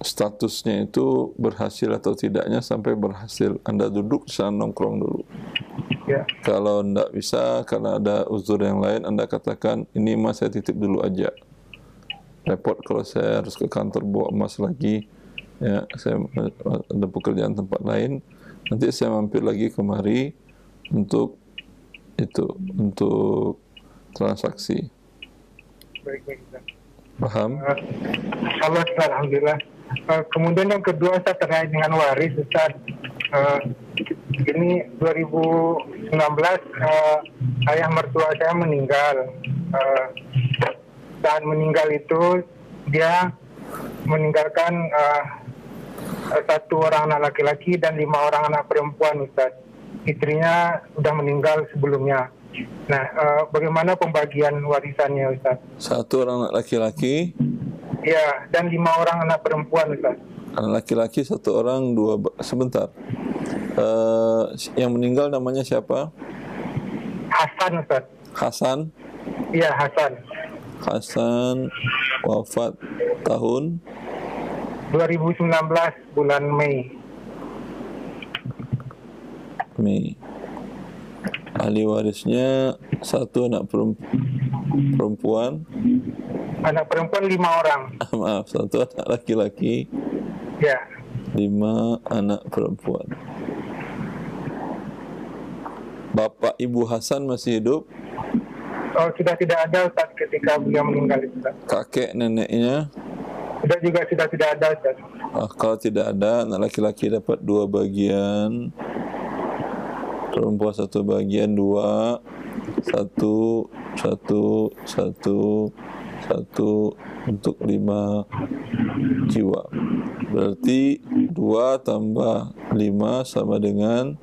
A: statusnya itu berhasil atau tidaknya sampai berhasil. Anda duduk di sana nongkrong dulu.
F: ya.
A: Kalau tidak bisa karena ada uzur yang lain, Anda katakan ini emas saya titip dulu aja. Repot kalau saya harus ke kantor bawa emas lagi. Ya, saya ada pekerjaan tempat lain. Nanti saya mampir lagi kemari untuk transaksi.
F: Baik.
A: Paham?
F: Insyaallah Ustaz, alhamdulillah. Kemudian yang kedua Ustaz terkait dengan waris Ustaz. Ini 2019 ayah mertua saya meninggal. Dan meninggal itu dia meninggalkan satu orang anak laki-laki dan 5 orang anak perempuan Ustaz. Istrinya sudah meninggal sebelumnya. Nah, bagaimana pembagian warisannya Ustaz?
A: 1 orang anak laki-laki.
F: Ya, dan 5 orang anak perempuan Ustaz.
A: Anak laki-laki 1 orang, 2 sebentar. Yang meninggal namanya siapa?
F: Hasan Ustaz.
A: Hasan.
F: Iya, Hasan.
A: Hasan wafat tahun
F: 2019 bulan Mei.
A: Ahli warisnya 1 anak perempuan.
F: Anak perempuan 5 orang.
A: Maaf, 1 anak laki-laki.
F: Ya.
A: 5 anak perempuan. Bapak Ibu Hasan masih hidup?
F: Oh, sudah tidak ada Ustaz ketika beliau meninggal Ustaz.
A: Kakek neneknya?
F: Sudah tidak ada Ustaz.
A: Kalau tidak ada, anak laki-laki dapat 2 bagian, perempuan 1 bagian, 2, 1 untuk 5 jiwa. Berarti 2 tambah 5 sama dengan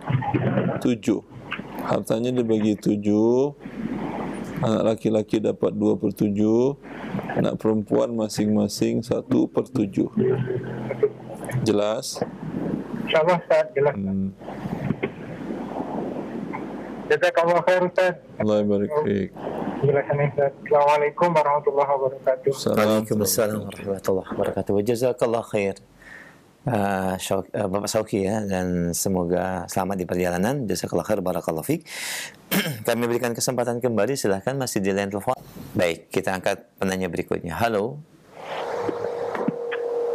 A: 7. Hartanya dibagi 7. Anak laki-laki dapat 2/7, anak perempuan masing-masing 1/7. Jelas?
F: Insyaallah Ustaz, jelas. Jazakallahu khair Ustaz.
A: Allah barik fiik.
F: Penjelasannya Ustaz. Assalamualaikum warahmatullahi wabarakatuh.
B: Waalaikumsalam warahmatullahi wabarakatuh. Jazakallahu khair. Bapak Sauki ya, dan semoga selamat di perjalanan. Jazakallahu khair, barakallahu fiik. Kami berikan kesempatan kembali, silahkan masih di line telepon. Baik, kita angkat penanya berikutnya. Halo.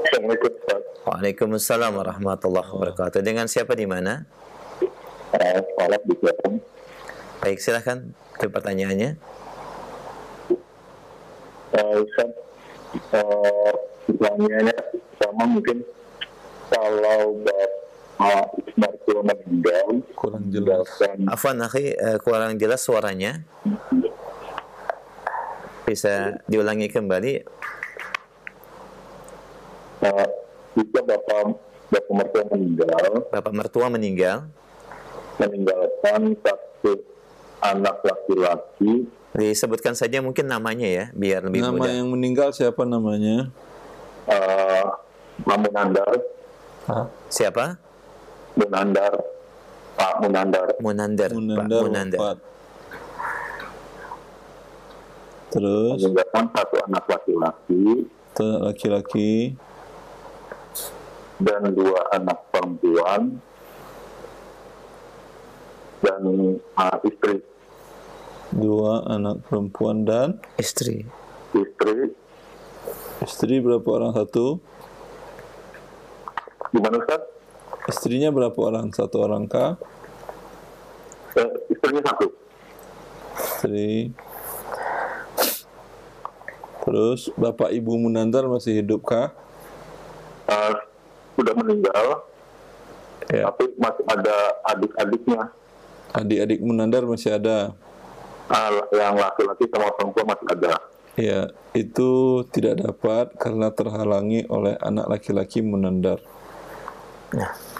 D: Assalamualaikum Ustaz.
B: Waalaikumsalam warahmatullahi wabarakatuh. Dengan siapa di mana?
D: Sekolah di Jepang.
B: Baik, silahkan ke pertanyaannya.
D: Ustaz, pertanyaannya sama mungkin kalau Bapak mertua meninggal,
A: Kurang jelas.
B: Afwan akhi, kurang jelas suaranya. Bisa diulangi kembali?
D: Jika Bapak mertua meninggal,
B: Bapak mertua meninggal,
D: meninggalkan 1 anak laki-laki.
B: disebutkan saja mungkin namanya ya, biar lebih
A: Nama
B: mudah.
A: yang meninggal siapa namanya?
G: Munandar.
B: Siapa?
G: Munandar. Pak Munandar.
B: Munandar. Pak
A: Munandar
B: Munandar.
A: wafat. Terus
G: Meninggalkan satu anak laki-laki
A: satu anak laki-laki
G: dan 2 anak perempuan dan istri.
A: 2 anak perempuan dan
B: Istri.
A: istri berapa orang? 1.
G: Gimana Ustaz?
A: Istrinya berapa orang? 1 orang kah?
G: Istrinya 1.
A: Istri. Terus bapak ibu Munandar masih hidup kah?
G: Sudah meninggal,
A: Ya.
G: tapi masih ada adik-adiknya.
A: Adik-adik Munandar masih ada.
G: Yang laki-laki sama perempuan masih ada.
A: Ya, itu tidak dapat karena terhalangi oleh anak laki-laki Munandar.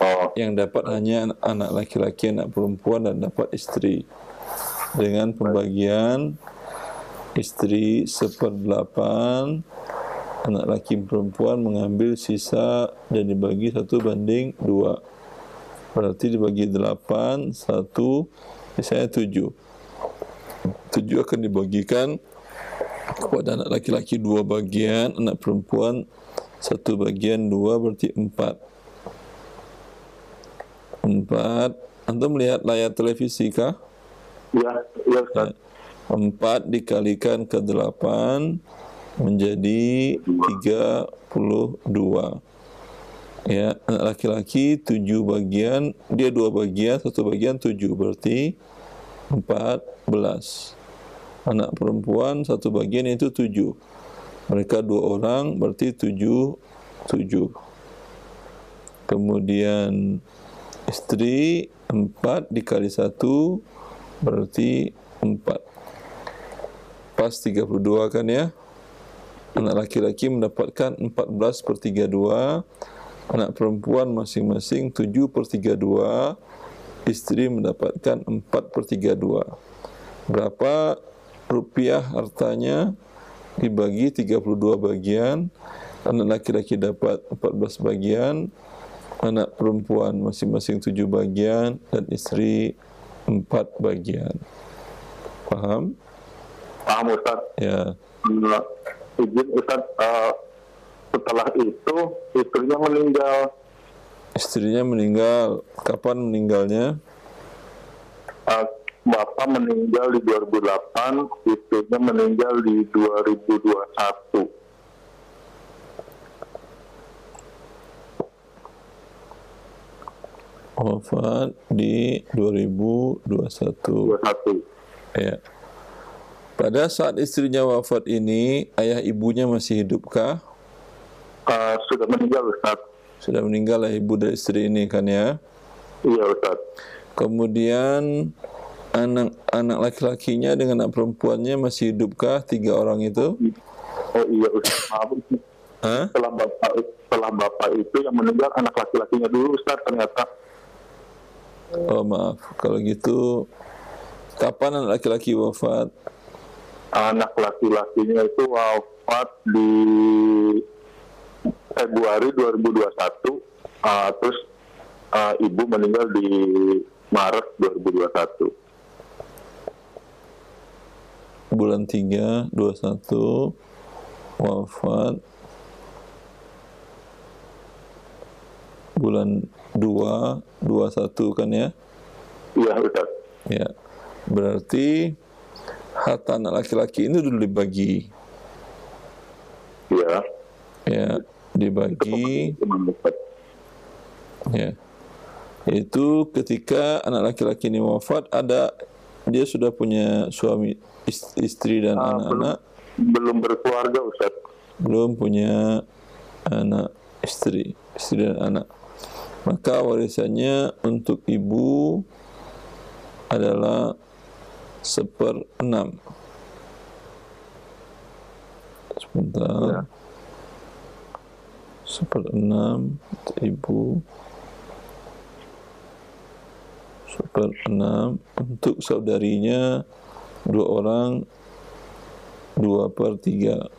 G: Oh,
A: Yang dapat hanya anak laki-laki, anak perempuan, dan dapat istri. Dengan pembagian istri 1/8, anak laki perempuan mengambil sisa dan dibagi 1/2. Berarti dibagi 8, 1, sisanya 7. 7 akan dibagikan kepada anak laki-laki 2 bagian, anak perempuan 1 bagian, 2 berarti 4. 4. Antum melihat layar televisi kah?
G: ya Ustaz.
A: 4 dikalikan ke 8 menjadi 32. Ya, anak laki-laki 7 bagian, dia 2 bagian, 1 bagian 7, berarti 14. Anak perempuan 1 bagian itu 7. Mereka 2 orang, berarti 7. Kemudian istri 4 dikali 1 berarti 4. Pas 32 kan ya. Anak laki-laki mendapatkan 14/32, anak perempuan masing-masing 7/32, istri mendapatkan 4/32. Berapa rupiah hartanya dibagi 32 bagian, anak laki-laki dapat 14 bagian, anak perempuan masing-masing 7 bagian, dan istri 4 bagian. Paham?
G: Paham Ustaz.
A: Ya.
G: Izin Ustaz, setelah itu istrinya meninggal.
A: Istrinya meninggal. Kapan meninggalnya?
G: Bapak meninggal di 2008, istrinya meninggal di 2021.
A: Wafat di 2021.
G: 21.
A: Ya. Pada saat istrinya wafat ini, ayah ibunya masih hidupkah?
G: Sudah meninggal Ustaz.
A: Sudah meninggal ayah ibu dari istri ini kan ya?
G: Iya Ustaz.
A: Kemudian anak laki-lakinya dengan anak perempuannya masih hidupkah? 3 orang itu?
G: Oh iya Ustaz. Maaf,
A: Hah?
G: setelah bapak itu yang meninggal anak laki-lakinya dulu Ustaz ternyata.
A: Oh maaf, kalau gitu kapan anak laki-laki wafat?
G: Anak laki-lakinya itu wafat di Februari 2021, terus ibu meninggal di Maret 2021.
A: Bulan 3, 21 wafat. Bulan 2, 21 kan ya?
G: Iya Ustaz.
A: Ya. Berarti harta anak laki-laki ini dulu dibagi.
G: Iya.
A: Ya, dibagi. Ya. Itu ketika anak laki-laki ini wafat, dia sudah punya suami, istri dan anak-anak.
G: Belum berkeluarga Ustaz.
A: Belum punya anak, istri dan anak. Maka warisannya untuk ibu adalah 1/6. Sebentar. 1/6 untuk ibu. 1/6 untuk saudarinya 2 orang, 2/3.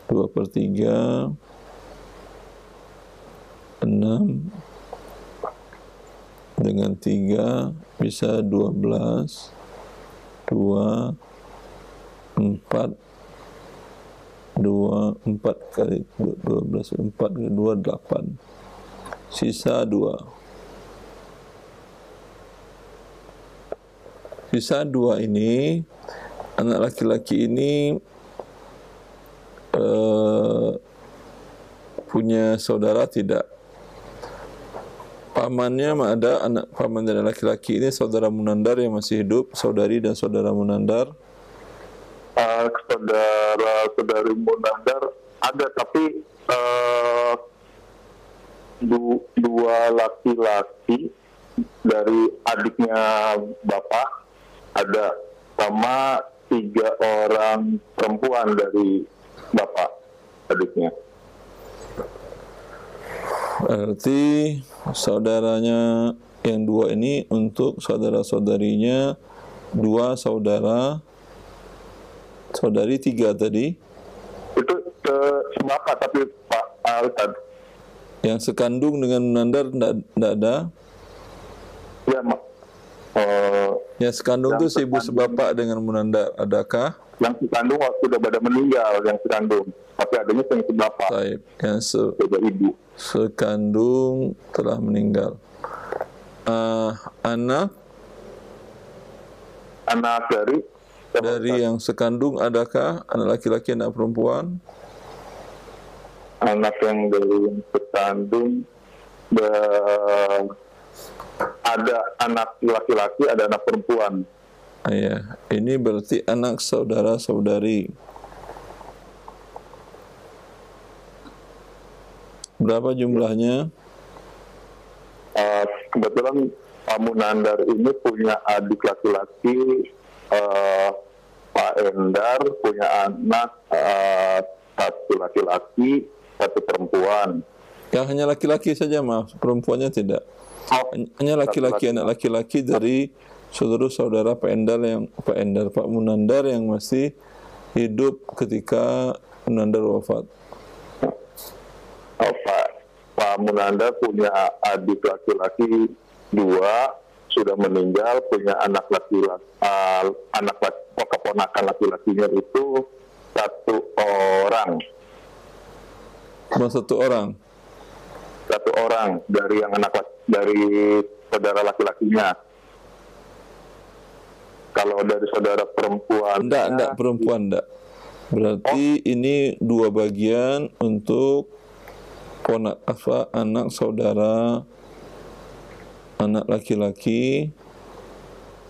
A: 2/3, 6 dengan 3 bisa 12, 2, 4 kali 12, 4 kali 2, 8, sisa 2. Sisa 2 ini, anak laki-laki ini punya saudara tidak? Pamannya ada, anak paman dari laki-laki ini saudara munandar yang masih hidup, saudari dan saudara munandar.
G: Saudara-saudari munandar ada, tapi dua laki-laki dari adiknya bapak ada, sama 3 orang perempuan dari bapak adiknya.
A: Berarti saudaranya yang 2 ini untuk saudara-saudarinya 2 saudara, saudari 3 tadi.
G: Itu sebapak, tapi Pak Ustaz.
A: Yang sekandung dengan munandar tidak ada.
G: Ya,
A: Yang sekandung itu si ibu sebapak dengan munandar, adakah?
G: Yang sekandung sudah pada meninggal, yang sekandung. Tapi adanya yang sebapak.
A: Baik, yang
G: ibu.
A: Sekandung telah meninggal. Anak dari yang sekandung adakah? Anak laki-laki, anak perempuan?
G: Anak yang dari yang sekandung ada anak laki-laki, ada anak perempuan.
A: Iya, ini berarti anak saudara-saudari. Berapa jumlahnya?
G: Kebetulan Pak Munandar ini punya adik laki-laki, Pak Endar punya anak 1 laki-laki, 1 perempuan.
A: Yang hanya laki-laki saja, maaf, perempuannya tidak. Hanya laki-laki, anak laki-laki dari saudara-saudara Pak Munandar yang masih hidup ketika Munandar wafat.
G: Pak Munandar punya adik laki-laki 2, sudah meninggal, punya anak keponakan laki-lakinya itu 1 orang.
A: Cuma 1 orang?
G: 1 orang dari yang dari saudara laki-lakinya. Kalau dari saudara perempuan,
A: enggak perempuan enggak. Berarti ini 2 bagian untuk anak saudara, anak laki-laki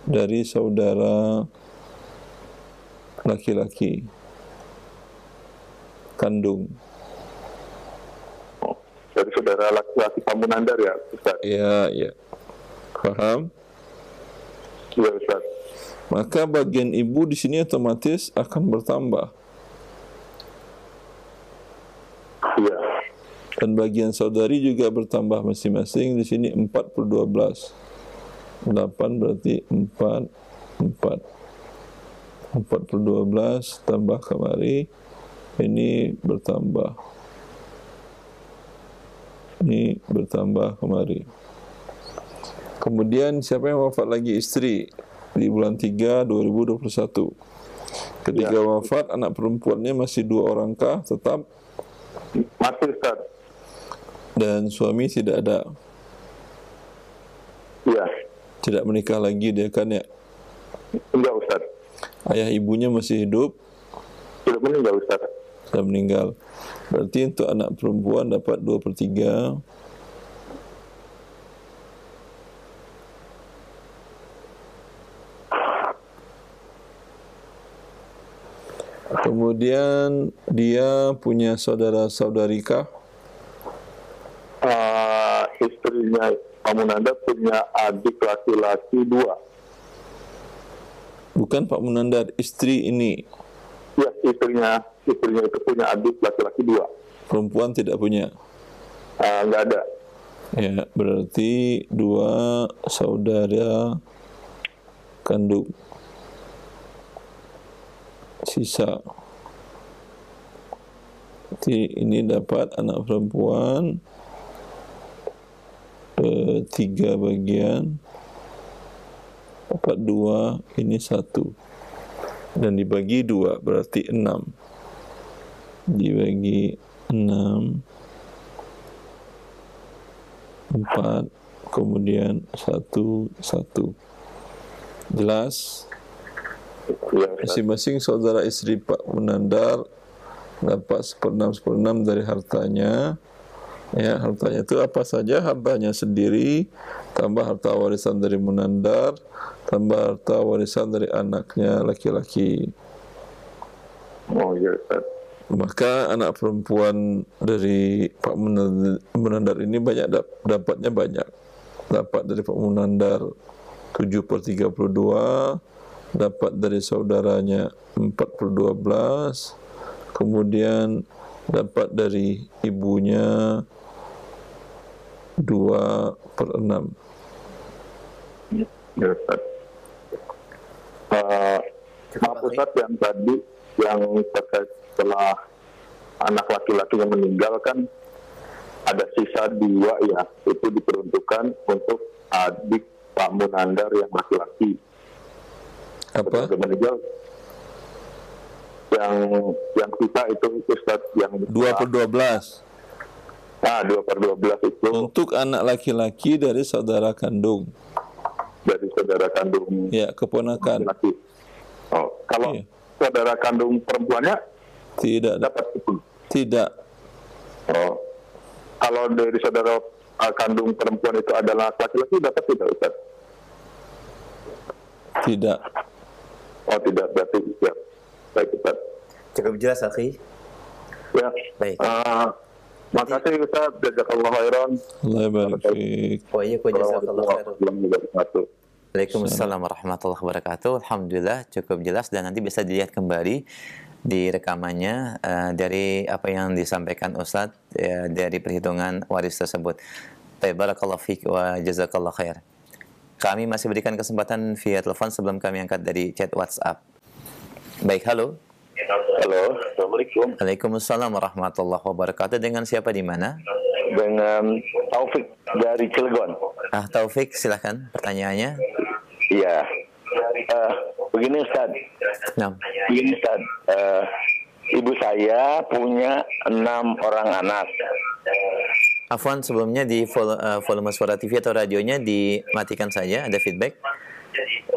A: dari saudara laki-laki kandung.
G: Dari saudara laki-laki Pak Munandar ya, Ustaz?
A: Iya. Paham?
G: Iya, Ustaz.
A: Maka bagian ibu di sini otomatis akan bertambah.
G: Iya.
A: Dan bagian saudari juga bertambah masing-masing. Di sini 4/12. 8 berarti 4 4/12 tambah kemari. Ini bertambah. Ini bertambah kemari. Kemudian siapa yang wafat lagi? Istri di bulan 3 2021. Ketika wafat, anak perempuannya masih 2 orang kah? Tetap?
G: Masih, Ustaz.
A: Dan suami tidak ada?
G: Iya.
A: Tidak menikah lagi dia kan ya?
G: Enggak, Ustaz.
A: Ayah ibunya masih hidup?
G: Sudah meninggal, Ustaz.
A: Sudah meninggal. Berarti untuk anak perempuan dapat 2/3. Kemudian dia punya saudara-saudarikah?
G: Istrinya Pak Munandar punya adik laki-laki 2.
A: Bukan Pak Munandar, istri ini.
G: Ya, istrinya itu punya adik laki-laki 2.
A: Perempuan tidak punya?
G: Enggak ada.
A: Ya, berarti 2 saudara kandung. Sisa Ini dapat anak perempuan 3 bagian, dapat 2, ini 1, dan dibagi 2 berarti 6, dibagi 6, 4, kemudian 1, 1. Jelas? Masing-masing saudara istri Pak Munandar dapat 1/6 dari hartanya. Ya, hartanya itu apa saja? Hartanya sendiri, tambah harta warisan dari Munandar, tambah harta warisan dari anaknya laki-laki.
G: Oh iya, Ustaz.
A: Maka anak perempuan dari Pak Munandar ini dapatnya banyak. Dapat dari Pak Munandar 7/32, dapat dari saudaranya 4/12, kemudian dapat dari ibunya 2/6.
G: Ya, Ustaz. Maaf Ustaz, yang tadi yang terkait setelah anak laki-laki yang meninggal kan ada sisa 2 ya, itu diperuntukkan untuk adik Pak Munandar yang laki-laki.
A: Apa?
G: Sudah meninggal. Yang sisa itu Ustaz yang
A: 2/12.
G: 2/12 itu
A: Untuk anak laki-laki dari saudara kandung.
G: dari saudara kandung
A: Ya, keponakan.
G: laki. Oh, kalau
A: Iya.
G: saudara kandung perempuannya
A: Tidak,
G: dapat itu.
A: tidak.
G: Oh, kalau dari saudara kandung perempuan itu adalah laki-laki dapat tidak Ustaz?
A: Tidak.
G: Oh tidak, berarti ya. Baik Ustaz.
B: Cukup jelas, akhi.
G: Ya.
B: Baik.
G: Makasih Ustaz, jazakallahu khairan.
A: Allah barik fiik.
B: Wa iyyakum jazakallahu khairan.
G: Warahmatullahi wabarakatuh.
B: Waalaikumsalam warahmatullahi wabarakatuh. Alhamdulillah cukup jelas dan nanti bisa dilihat kembali di rekamannya dari apa yang disampaikan Ustadz dari perhitungan waris tersebut. Barakallahu fiik wa jazakallahu khair. Kami masih berikan kesempatan via telepon sebelum kami angkat dari chat WhatsApp. Baik, halo.
G: Halo, Assalamualaikum.
B: Waalaikumsalam warahmatullahi wabarakatuh. Dengan siapa di mana?
G: Dengan Taufik dari Cilegon.
B: Taufik, silahkan pertanyaannya.
G: Iya. Begini Ustaz.
B: Nah.
G: Begini Ustaz. Ibu saya punya 6 orang anak.
B: Afwan, sebelumnya di volume suara TV atau radionya dimatikan saja, ada feedback.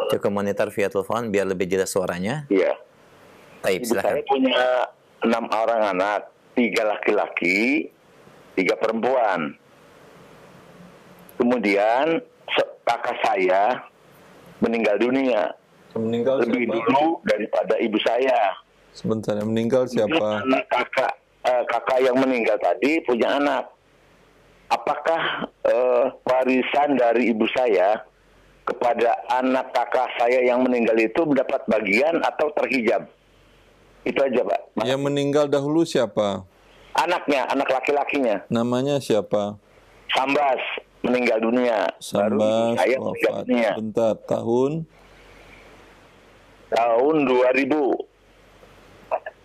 B: Cukup monitor via telepon biar lebih jelas suaranya.
G: Iya.
B: Taib,
G: Ibu
B: silakan.
G: saya punya 6 orang anak, 3 laki-laki, 3 perempuan. Kemudian kakak saya meninggal dunia
A: Meninggal
G: lebih
A: siapa?
G: dulu daripada ibu saya.
A: Sebentar, yang meninggal siapa?
G: Anak kakak yang meninggal tadi punya anak. Apakah warisan dari ibu saya kepada anak kakak saya yang meninggal itu mendapat bagian atau terhijab? Itu aja, Pak.
A: Yang meninggal dahulu siapa?
G: Anaknya, anak laki-lakinya.
A: Namanya siapa?
G: Sambas meninggal dunia. Baru ibu
A: Sambas
G: saya meninggal
A: wafat.
G: dunia.
A: Bentar, tahun?
G: Tahun 2000.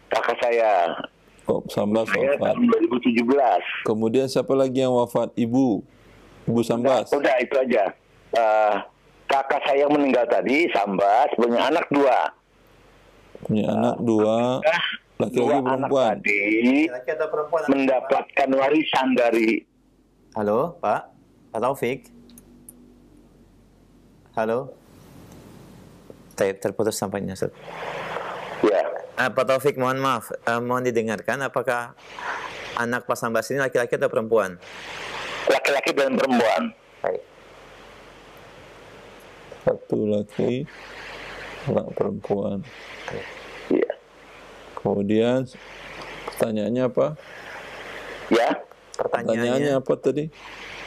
G: Kakak saya.
A: Sambas
G: Saya
A: wafat.
G: tahun 2017.
A: Kemudian siapa lagi yang wafat? Ibu? Ibu Sambas?
G: Udah itu aja. Kakak saya yang meninggal tadi, Sambas, punya anak 2.
A: Punya anak 2, laki-laki perempuan.
G: Tadi
B: Laki atau perempuan?
G: mendapatkan warisan dari
B: Halo, Pak. Pak Taufik. Halo. Terputus sampainya, Ustaz.
G: ya
B: Pak Taufik, mohon maaf. Mohon didengarkan, apakah anak Pak Sambas ini laki-laki atau perempuan?
G: laki-laki dan perempuan.
B: Baik.
A: Satu laki, anak perempuan.
G: Iya.
A: Kemudian pertanyaannya apa?
G: Ya.
A: Pertanyaannya apa tadi?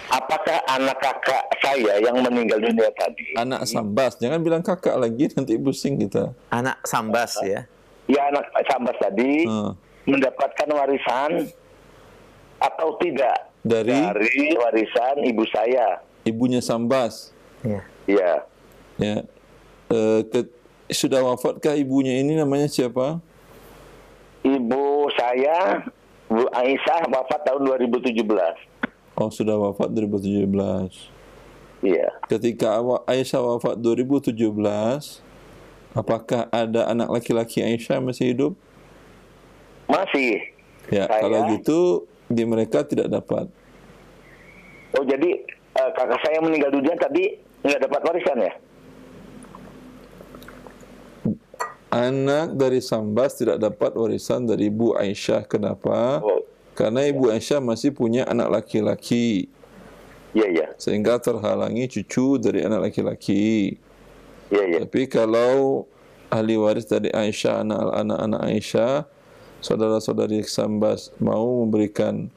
G: Apakah anak kakak saya yang meninggal dunia tadi?
A: Anak Sambas, jangan bilang kakak lagi nanti pusing kita.
B: Anak Sambas ya.
G: Ya, anak Sambas tadi mendapatkan warisan atau tidak
A: Dari
G: warisan ibu saya.
A: ibunya Sambas.
B: Iya.
G: Iya.
A: Ya. Sudah wafatkah ibunya ini, namanya siapa?
G: Ibu saya Bu Aisyah wafat tahun 2017.
A: Oh, sudah wafat 2017.
G: Iya.
A: Ketika Aisyah wafat 2017, apakah ada anak laki-laki Aisyah masih hidup?
G: Masih.
A: Ya, kalau gitu di mereka tidak dapat.
G: Oh, jadi kakak saya meninggal dunia tadi nggak dapat warisan ya?
A: Anak dari Sambas tidak dapat warisan dari Ibu Aisyah. Kenapa?
G: Oh.
A: Karena Ibu Aisyah masih punya anak laki-laki.
G: Iya, iya.
A: Sehingga terhalangi cucu dari anak laki-laki.
G: Iya, iya.
A: Tapi kalau ahli waris dari Aisyah, anak-anak Aisyah, saudara-saudari Sambas mau memberikan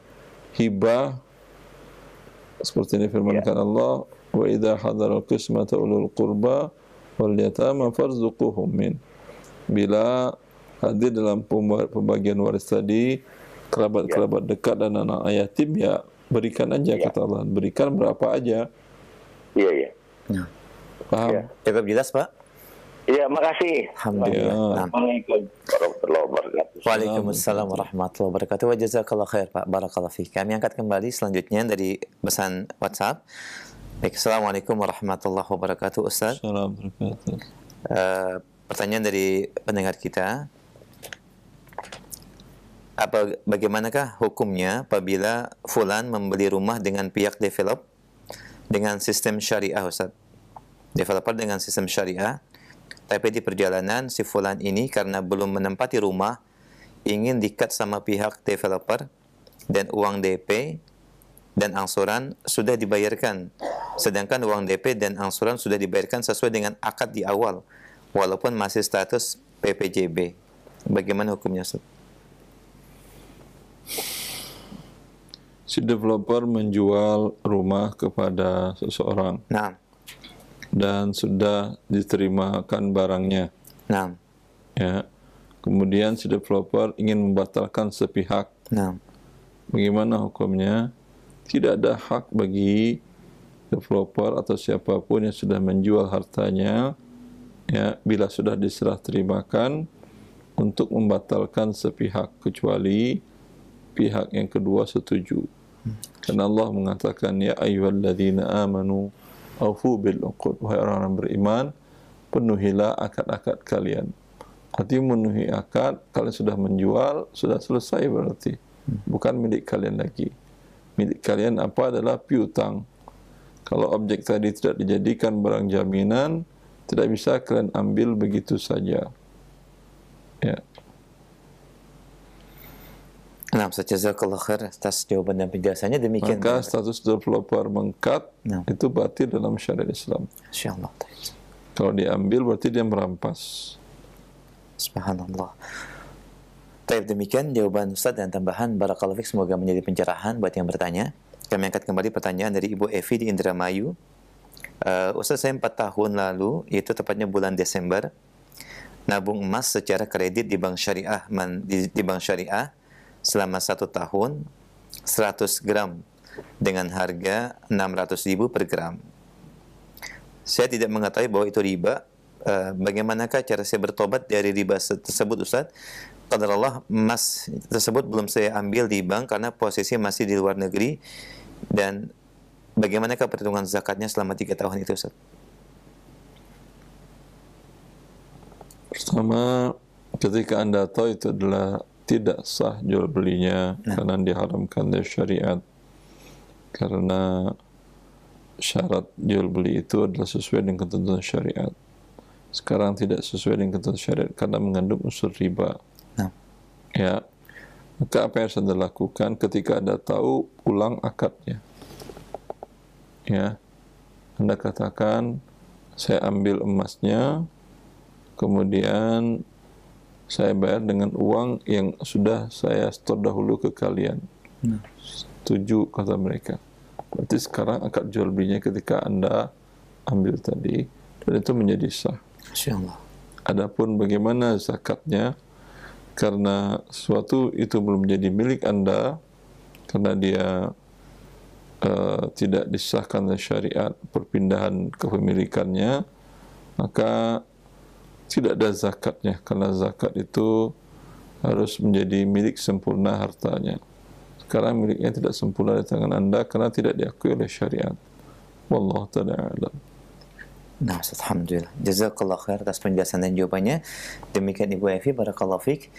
A: hibah, seperti ini firmankan Allah, wa idza hadaral qismata ulul qurba wal yatama farzuquhum min. Bila hadir dalam pembagian waris tadi kerabat-kerabat dekat dan anak yatim, ya berikan aja, kata Allah. Berikan berapa aja.
G: Iya, iya.
A: Paham?
G: Ya.
B: Cukup jelas, Pak?
G: Iya, makasih.
B: Alhamdulillah.
A: Ya.
B: Nah.
G: Assalamualaikum warahmatullahi wabarakatuh.
B: Waalaikumsalam warahmatullahi wabarakatuh. Wa jazakallahu khair, Pak. Barakallahu fiik. Kami angkat kembali selanjutnya dari pesan WhatsApp. Baik, Assalamualaikum warahmatullahi wabarakatuh, Ustaz.
A: Assalamualaikum warahmatullahi wabarakatuh.
B: Pertanyaan dari pendengar kita, bagaimanakah hukumnya apabila fulan membeli rumah dengan pihak develop dengan sistem syariah, Ustaz? Developer dengan sistem syariah, tapi di perjalanan si fulan ini karena belum menempati rumah ingin di-cut sama pihak developer dan uang DP dan angsuran sudah dibayarkan, sedangkan uang DP dan angsuran sudah dibayarkan sesuai dengan akad di awal walaupun masih status PPJB. Bagaimana hukumnya, Ustaz?
A: Si developer menjual rumah kepada seseorang.
B: Nah.
A: Dan sudah diterimakan barangnya.
B: Nah.
A: Ya. Kemudian si developer ingin membatalkan sepihak.
B: Nah.
A: Bagaimana hukumnya? Tidak ada hak bagi developer atau siapapun yang sudah menjual hartanya, ya, bila sudah diserah terimakan, untuk membatalkan sepihak kecuali pihak yang kedua setuju. Karena Allah mengatakan, ya ayyuhalladzina amanu aufu bil uqud, wahai orang-orang beriman, penuhilah akad-akad kalian. Arti memenuhi akad, kalian sudah menjual, sudah selesai berarti. Bukan milik kalian lagi. Milik kalian apa adalah piutang. Kalau objek tadi tidak dijadikan barang jaminan, tidak bisa kalian ambil begitu saja. Ya.
B: Nah, jazakallahu khair atas jawaban dan penjelasannya. Demikian.
A: Maka status developer mengkat itu batil dalam syariat Islam.
B: Insyaallah.
A: Kalau diambil berarti dia merampas.
B: Subhanallah. Baik, demikian jawaban Ustaz dan tambahan. Barakallahu fiik, semoga menjadi pencerahan buat yang bertanya. Kami angkat kembali pertanyaan dari Ibu Evi di Indramayu. Ustaz, saya 4 tahun lalu, yaitu tepatnya bulan Desember, nabung emas secara kredit di bank syariah, di bank syariah selama 1 tahun 100 gram dengan harga 600.000 per gram. Saya tidak mengetahui bahwa itu riba. Bagaimanakah cara saya bertobat dari riba tersebut, Ustaz? Qadarullah, emas tersebut belum saya ambil di bank karena posisi masih di luar negeri. Dan bagaimanakah perhitungan zakatnya selama 3 tahun itu, Ustaz?
A: Pertama, ketika Anda tahu itu adalah tidak sah jual belinya, karena diharamkan dari syariat. Karena syarat jual beli itu adalah sesuai dengan ketentuan syariat. Sekarang tidak sesuai dengan ketentuan syariat karena mengandung unsur riba. Ya, maka apa yang harus Anda lakukan ketika Anda tahu, ulang akadnya. Ya, Anda katakan, saya ambil emasnya, kemudian saya bayar dengan uang yang sudah saya store dahulu ke kalian. Setuju, kata mereka. Berarti sekarang akad jual belinya ketika Anda ambil tadi, dan itu menjadi sah.
B: Insyaallah.
A: Adapun bagaimana zakatnya, karena sesuatu itu belum menjadi milik Anda, karena dia tidak disahkan oleh syariat perpindahan kepemilikannya, maka tidak ada zakatnya, karena zakat itu harus menjadi milik sempurna hartanya. Sekarang miliknya tidak sempurna di tangan Anda karena tidak diakui oleh syariat. Wallahu ta'ala a'lam.
B: Nah, Ustaz, alhamdulillah. Jazakallah khair atas penjelasan dan jawabannya. Demikian Ibu Evi, barakallahu fiik.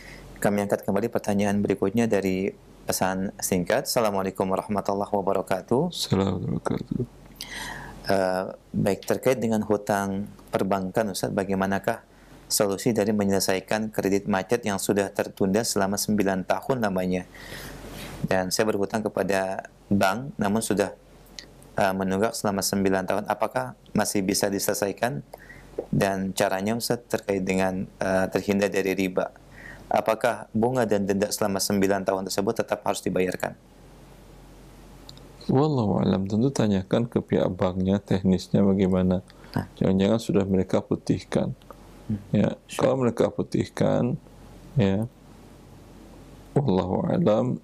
B: Kami angkat kembali pertanyaan berikutnya dari pesan singkat. Assalamualaikum warahmatullahi wabarakatuh.
A: Assalamualaikum.
B: Baik, terkait dengan hutang perbankan, Ustaz, bagaimanakah solusi dari menyelesaikan kredit macet yang sudah tertunda selama 9 tahun lamanya? Dan saya berhutang kepada bank, namun sudah menunggak selama 9 tahun. Apakah masih bisa diselesaikan? Dan caranya, Ustaz, terkait dengan terhindar dari riba. Apakah bunga dan denda selama 9 tahun tersebut tetap harus dibayarkan?
A: Wallahu alam, tentu tanyakan ke pihak banknya teknisnya bagaimana. Jangan-jangan sudah mereka putihkan. Ya, kalau mereka putihkan, ya, wallahu alam,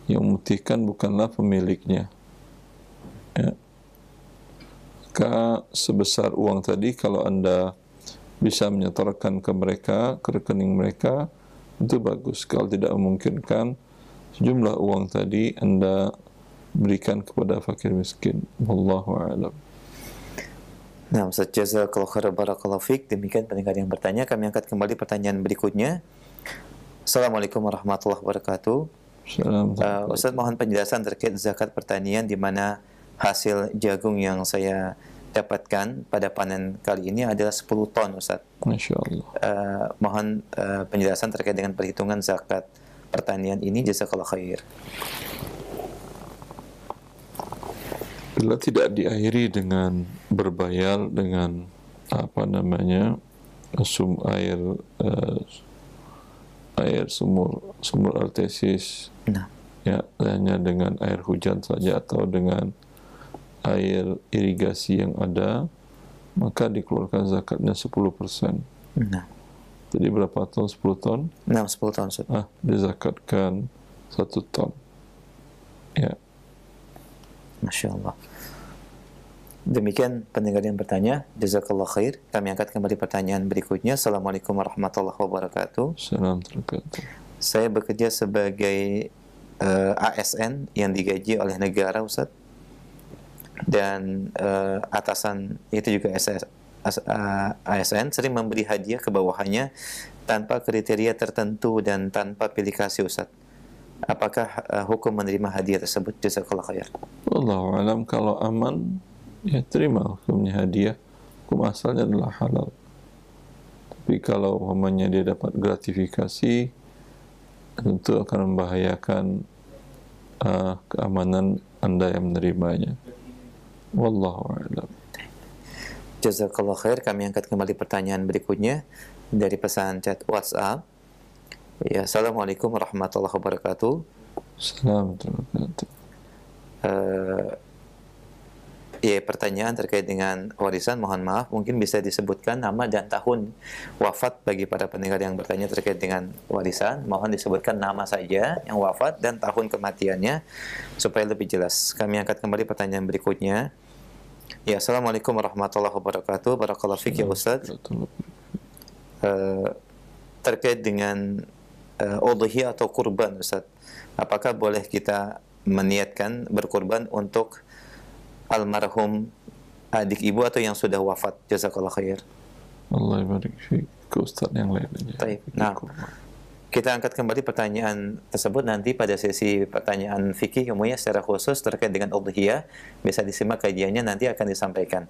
A: yang memutihkan bukanlah pemiliknya. Ya. Maka sebesar uang tadi kalau Anda bisa menyetorkan ke mereka, ke rekening mereka, itu bagus. Kalau tidak memungkinkan, sejumlah uang tadi Anda berikan kepada fakir miskin. Wallahu a'lam.
B: Nah, Ustaz, jazakallahu khairan, barakallahu fiik. Demikian pendengar yang bertanya. Kami angkat kembali pertanyaan berikutnya. Assalamualaikum warahmatullahi wabarakatuh. Ustaz, mohon penjelasan terkait zakat pertanian, di mana hasil jagung yang saya dapatkan pada panen kali ini adalah 10 ton, Ustaz.
A: Masya Allah.
B: Mohon penjelasan terkait dengan perhitungan zakat pertanian ini. Jazakallah khair.
A: Bila tidak diairi dengan berbayal dengan air sumur artesis, ya, hanya dengan air hujan saja atau dengan air irigasi yang ada, maka dikeluarkan zakatnya 10%. Jadi berapa ton? 10 ton?
B: 10 ton.
A: Dizakatkan 1 ton. Ya.
B: Masya Allah. Demikian pendengar yang bertanya. Jazakallah khair. Kami angkat kembali pertanyaan berikutnya. Assalamualaikum warahmatullahi wabarakatuh.
A: Assalamualaikum.
B: Saya bekerja sebagai ASN yang digaji oleh negara, Ustaz. Dan atasan itu juga ASN sering memberi hadiah ke bawahannya tanpa kriteria tertentu dan tanpa pilih kasih, Ustaz. Apakah hukum menerima hadiah tersebut? Jazakallah khair.
A: Wallahu alam, kalau aman, ya terima hukumnya hadiah. Hukum asalnya adalah halal. Tapi kalau umpamanya dia dapat gratifikasi, tentu akan membahayakan keamanan Anda yang menerimanya. Wallahu a'lam.
B: Jazakallah khair. Kami angkat kembali pertanyaan berikutnya dari pesan chat WhatsApp. Ya, Assalamualaikum warahmatullahi wabarakatuh.
A: Assalamualaikum.
B: Ya, pertanyaan terkait dengan warisan, mohon maaf, mungkin bisa disebutkan nama dan tahun wafat bagi para pendengar yang bertanya terkait dengan warisan. Mohon disebutkan nama saja yang wafat dan tahun kematiannya supaya lebih jelas. Kami angkat kembali pertanyaan berikutnya. Ya, Assalamualaikum warahmatullahi wabarakatuh. Barakallahu fiik ya Ustaz. Terkait dengan udhiyah atau kurban, Ustaz, apakah boleh kita meniatkan berkurban untuk almarhum adik ibu atau yang sudah wafat? Jazakallah khair.
A: Allah barik fiik. Ke Ustaz yang lain aja.
B: Baik. Nah, kita angkat kembali pertanyaan tersebut nanti pada sesi pertanyaan fikih umumnya secara khusus terkait dengan udhiyah. Bisa disimak kajiannya, nanti akan disampaikan.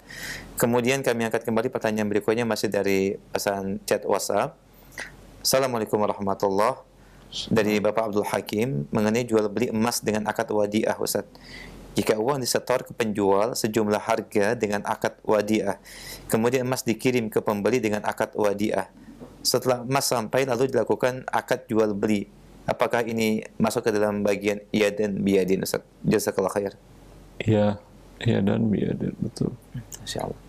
B: Kemudian kami angkat kembali pertanyaan berikutnya masih dari pesan chat WhatsApp. Assalamualaikum warahmatullahi wabarakatuh. Dari Bapak Abdul Hakim mengenai jual beli emas dengan akad wadiah, Ustaz. Jika uang disetor ke penjual sejumlah harga dengan akad wadiah, kemudian emas dikirim ke pembeli dengan akad wadiah. Setelah emas sampai lalu dilakukan akad jual beli, apakah ini masuk ke dalam bagian iya dan biyadin, Ustaz? Jazakallah khair.
A: Iya dan biyadin, betul.
B: Masya Allah.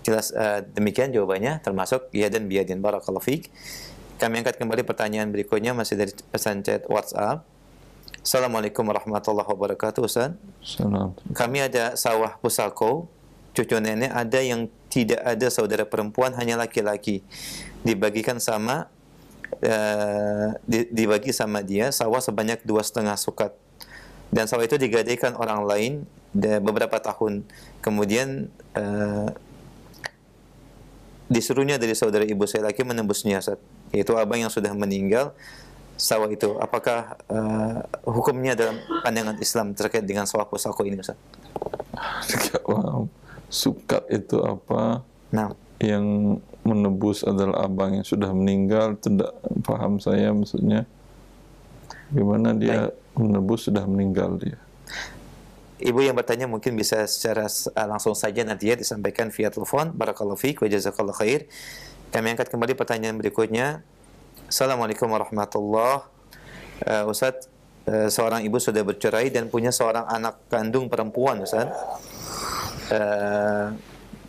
B: Jelas, demikian jawabannya, termasuk iya dan biyadin. Barakallahu fiik. Kami angkat kembali pertanyaan berikutnya masih dari pesan chat WhatsApp. Assalamualaikum warahmatullahi wabarakatuh, Ustaz.
A: Assalamualaikum.
B: Kami ada sawah pusako, cucu nenek ada yang tidak ada saudara perempuan, hanya laki-laki. Dibagikan sama dibagi sama dia sawah sebanyak 2,5 sukat, dan sawah itu digadaikan orang lain beberapa tahun kemudian. Disuruhnya dari saudara ibu saya lagi menembusnya, Ustaz, yaitu abang yang sudah meninggal. Sawah itu, apakah hukumnya dalam pandangan Islam terkait dengan sawah pusako ini, Ustaz?
A: Tidak paham. Sukat itu apa?
B: Nah,
A: yang menebus adalah abang yang sudah meninggal. Tidak paham saya maksudnya. Gimana dia menebus sudah meninggal dia?
B: Ibu yang bertanya mungkin bisa secara langsung saja nanti ya disampaikan via telepon. Barakallahu fiik wa jazakallahu khair. Kami angkat kembali pertanyaan berikutnya. Assalamualaikum warahmatullahi wabarakatuh. Ustaz, seorang ibu sudah bercerai dan punya seorang anak kandung perempuan, Ustaz.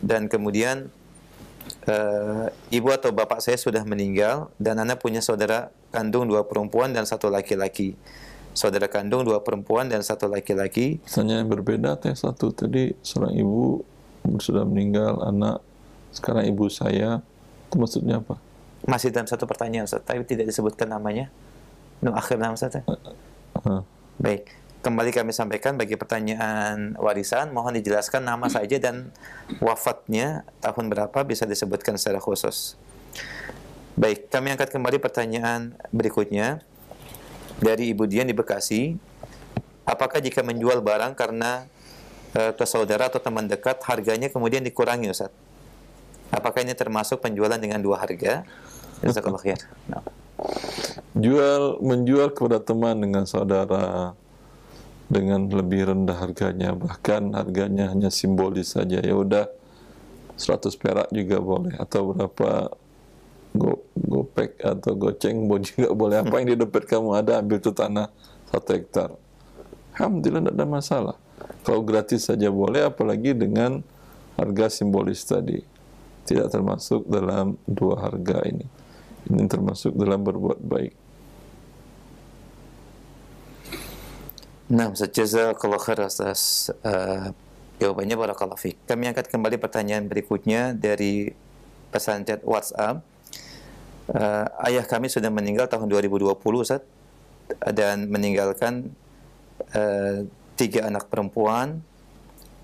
B: Dan kemudian ibu atau bapak saya sudah meninggal dan anak punya saudara kandung 2 perempuan dan 1 laki-laki. Saudara kandung 2 perempuan dan 1 laki-laki.
A: Misalnya yang berbeda, satu tadi seorang ibu sudah meninggal, anak, sekarang ibu saya, itu maksudnya apa?
B: Masih dalam satu pertanyaan, Ustaz, tapi tidak disebutkan namanya. Akhir nama, Ustaz. Baik, kembali kami sampaikan bagi pertanyaan warisan, mohon dijelaskan nama saja dan wafatnya tahun berapa, bisa disebutkan secara khusus. Baik, kami angkat kembali pertanyaan berikutnya. Dari Ibu Dian di Bekasi, apakah jika menjual barang karena ke saudara atau teman dekat, harganya kemudian dikurangi, Ustaz? Apakah ini termasuk penjualan dengan 2 harga? Jazakallahu khair. Nah.
A: Menjual kepada teman dengan saudara dengan lebih rendah harganya, bahkan harganya hanya simbolis saja, ya udah 100 perak juga boleh, atau berapa gopek atau goceng juga boleh. Apa yang di dompet kamu ada, ambil itu tanah 1 hektar. Alhamdulillah, tidak ada masalah. Kalau gratis saja boleh, apalagi dengan harga simbolis tadi. Tidak termasuk dalam 2 harga ini. Ini termasuk dalam berbuat baik.
B: Nah, jazakallahu khair atas jawabannya, barakallahu fiik. Kami angkat kembali pertanyaan berikutnya dari pesan chat WhatsApp. Ayah kami sudah meninggal tahun 2020, Ustaz, dan meninggalkan 3 anak perempuan,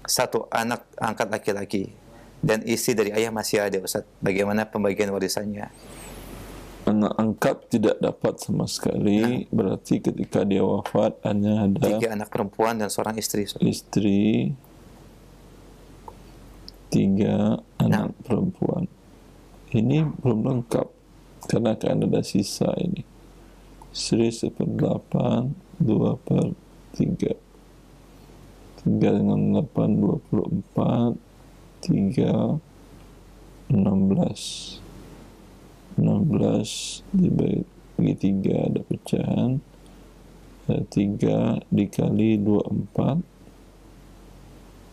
B: 1 anak angkat laki-laki, dan istri dari ayah masih ada, Ustaz. Bagaimana pembagian warisannya?
A: Anak angkat tidak dapat sama sekali. Berarti ketika dia wafat hanya ada
B: 3 anak perempuan dan seorang istri, Ustaz.
A: Istri, 3 anak perempuan. Ini belum lengkap karena akan ada sisa ini. Istri 1/8, 2/3. 3 dengan 8, 24. 3, 16. 16 dibagi 3 ada pecahan. 3 dikali 24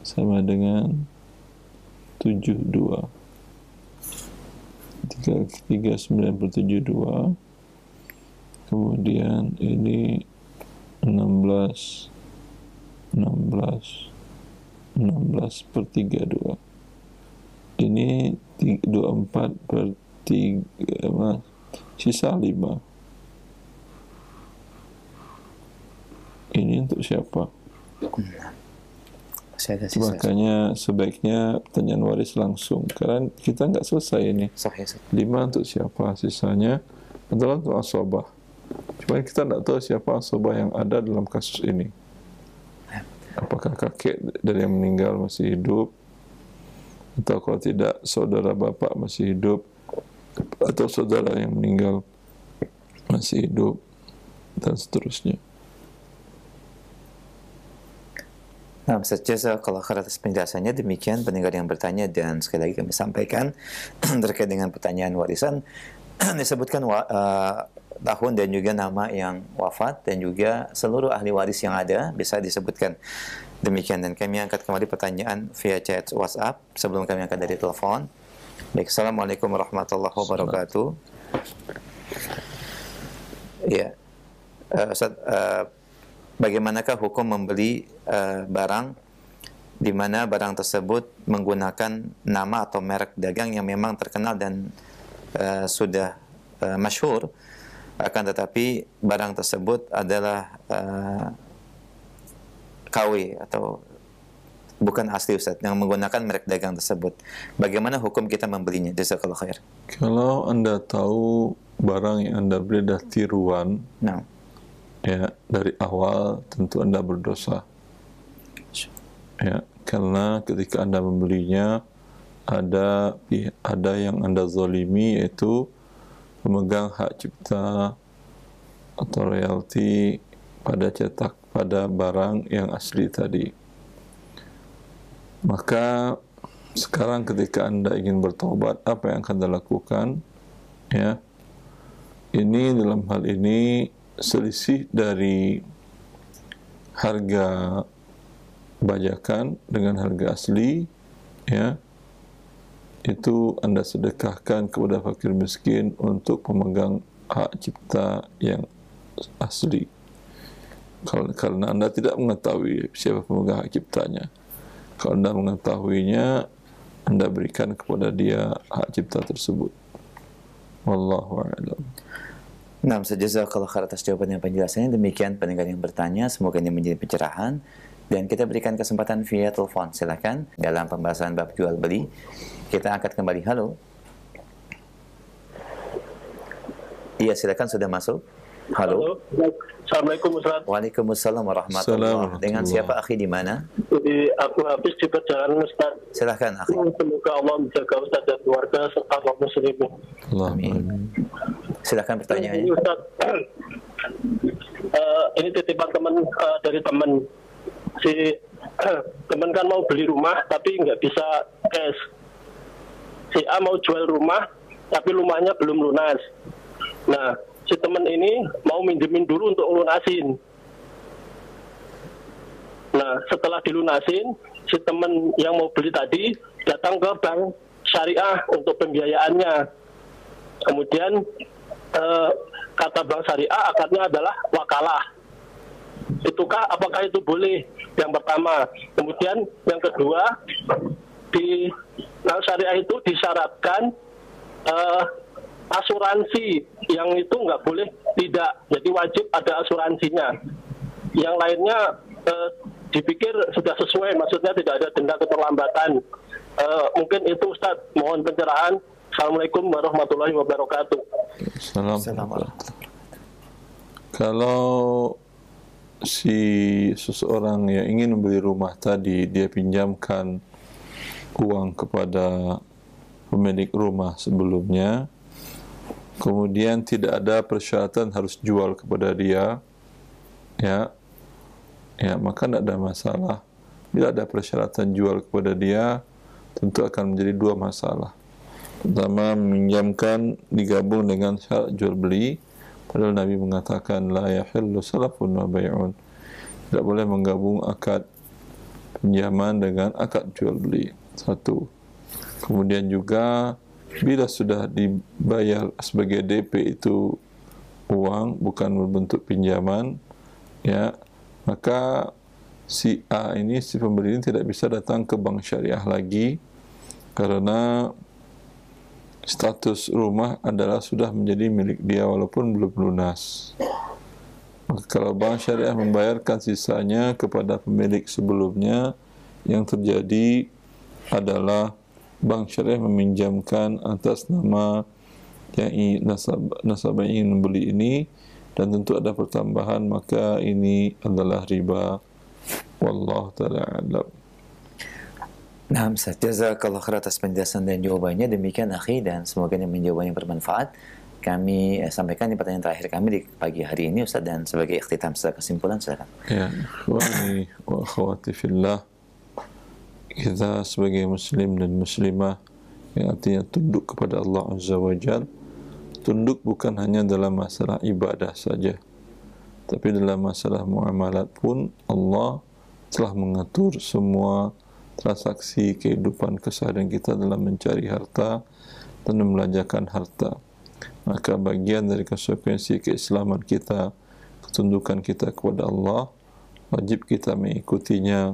A: sama dengan 72. 3/9/72. Kemudian ini 16 per 32. Ini 24 per 3, sisa 5. Ini untuk siapa? Makanya sebaiknya pertanyaan waris langsung, karena kita nggak selesai ini. 5 untuk siapa, sisanya adalah untuk asobah. Cuma kita tidak tahu siapa asobah yang ada dalam kasus ini. Apakah kakek dari yang meninggal masih hidup, atau kalau tidak saudara bapak masih hidup, atau saudara yang meninggal masih hidup, dan seterusnya.
B: Nah, jazakallahu khair atas penjelasannya. Demikian pendengar yang bertanya, dan sekali lagi kami sampaikan terkait dengan pertanyaan warisan disebutkan tahun dan juga nama yang wafat dan juga seluruh ahli waris yang ada bisa disebutkan. Demikian, dan kami angkat kembali pertanyaan via chat WhatsApp sebelum kami angkat dari telepon. Baik, Assalamualaikum warahmatullahi wabarakatuh. Ya, Ustaz, bagaimanakah hukum membeli barang di mana barang tersebut menggunakan nama atau merek dagang yang memang terkenal dan sudah masyhur, akan tetapi barang tersebut adalah KW atau bukan asli Ustaz, yang menggunakan merek dagang tersebut. Bagaimana hukum kita membelinya? Jazakallahu khair.
A: Kalau Anda tahu barang yang Anda beli adalah tiruan, ya, dari awal tentu Anda berdosa. Ya, karena ketika Anda membelinya ada yang Anda zalimi, yaitu pemegang hak cipta atau royalti pada barang yang asli tadi. Maka sekarang ketika Anda ingin bertobat, apa yang akan Anda lakukan? Ya, ini dalam hal ini selisih dari harga bajakan dengan harga asli, ya, itu Anda sedekahkan kepada fakir miskin untuk pemegang hak cipta yang asli. Karena Anda tidak mengetahui siapa pemegang hak ciptanya. Kalau Anda mengetahuinya, Anda berikan kepada dia hak cipta tersebut. Wallahu a'lam.
B: Nah, jazakallahu khair atas jawaban yang penjelasannya. Demikian pendengar yang bertanya, semoga ini menjadi pencerahan. Dan kita berikan kesempatan via telepon. Silakan dalam pembahasan bab jual beli. Kita angkat kembali. Halo. Iya, silakan, sudah masuk. Halo.
H: Assalamualaikum Ustaz.
B: Waalaikumsalam warahmatullahi wabarakatuh. Dengan siapa akhi di mana?
H: Jadi aku habis di perjalanan Ustaz.
B: Silakan akhi.
H: Semoga Allah menjaga Ustaz dan keluarga serta kaum muslimin.
B: Amin. Silakan pertanyaannya.
H: Ini Ustaz, ini titipan teman dari teman. Si teman kan mau beli rumah tapi nggak bisa cash. Si A mau jual rumah tapi rumahnya belum lunas. Nah, si teman ini mau minjemin dulu untuk lunasin. Nah, setelah dilunasin, si teman yang mau beli tadi datang ke bank syariah untuk pembiayaannya. Kemudian kata bank syariah akadnya adalah wakalah. Apakah itu boleh? Yang pertama. Kemudian yang kedua, di bank syariah itu disyaratkan asuransi, yang itu nggak boleh tidak, jadi wajib ada asuransinya. Yang lainnya dipikir sudah sesuai, maksudnya tidak ada denda keterlambatan. Mungkin itu Ustaz, mohon pencerahan. Assalamualaikum warahmatullahi wabarakatuh.
A: Assalamualaikum. Kalau si seseorang yang ingin membeli rumah tadi, dia pinjamkan uang kepada pemilik rumah sebelumnya, kemudian tidak ada persyaratan harus jual kepada dia, ya, maka tidak ada masalah. Bila ada persyaratan jual kepada dia, tentu akan menjadi dua masalah. Pertama, meminjamkan digabung dengan syarat jual beli, padahal Nabi mengatakan la yahillu salafun wa bai'un, tidak boleh menggabung akad pinjaman dengan akad jual beli. Satu. Kemudian juga bila sudah dibayar sebagai DP itu uang, bukan berbentuk pinjaman, ya, maka si A ini, si pembeli ini tidak bisa datang ke bank syariah lagi, karena status rumah adalah sudah menjadi milik dia walaupun belum lunas. Maka kalau bank syariah membayarkan sisanya kepada pemilik sebelumnya, yang terjadi adalah bank syariah meminjamkan atas nama yang nasabah ingin membeli ini, dan tentu ada pertambahan, maka ini adalah riba. Wallahu ta'ala a'lam.
B: Nah, Ustaz, jazakallahu khair atas penjelasan dan jawabannya. Demikian akhi, dan semoga ini menjadi jawaban yang bermanfaat. Kami sampaikan di pertanyaan terakhir kami di pagi hari ini Ustaz, dan sebagai ikhtitam setelah kesimpulan silakan.
A: Ya, ikhwani wa akhwati fillah, kita sebagai muslim dan muslimah yang artinya tunduk kepada Allah Azza wa Jalla, tunduk bukan hanya dalam masalah ibadah saja, tapi dalam masalah muamalat pun Allah telah mengatur semua transaksi kehidupan keseharian kita dalam mencari harta dan membelanjakan harta. Maka bagian dari konsekuensi keislaman kita, ketundukan kita kepada Allah, wajib kita mengikutinya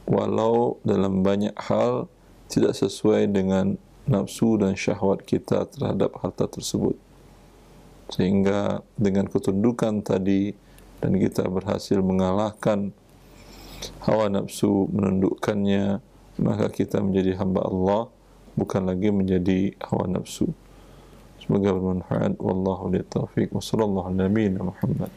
A: walau dalam banyak hal tidak sesuai dengan nafsu dan syahwat kita terhadap harta tersebut. Sehingga dengan ketundukan tadi dan kita berhasil mengalahkan hawa nafsu, menundukkannya, maka kita menjadi hamba Allah, bukan lagi menjadi hawa nafsu. Semoga bermanfaat. Wallahu a'lam. Wa sallallahu ala nabiyyina Muhammad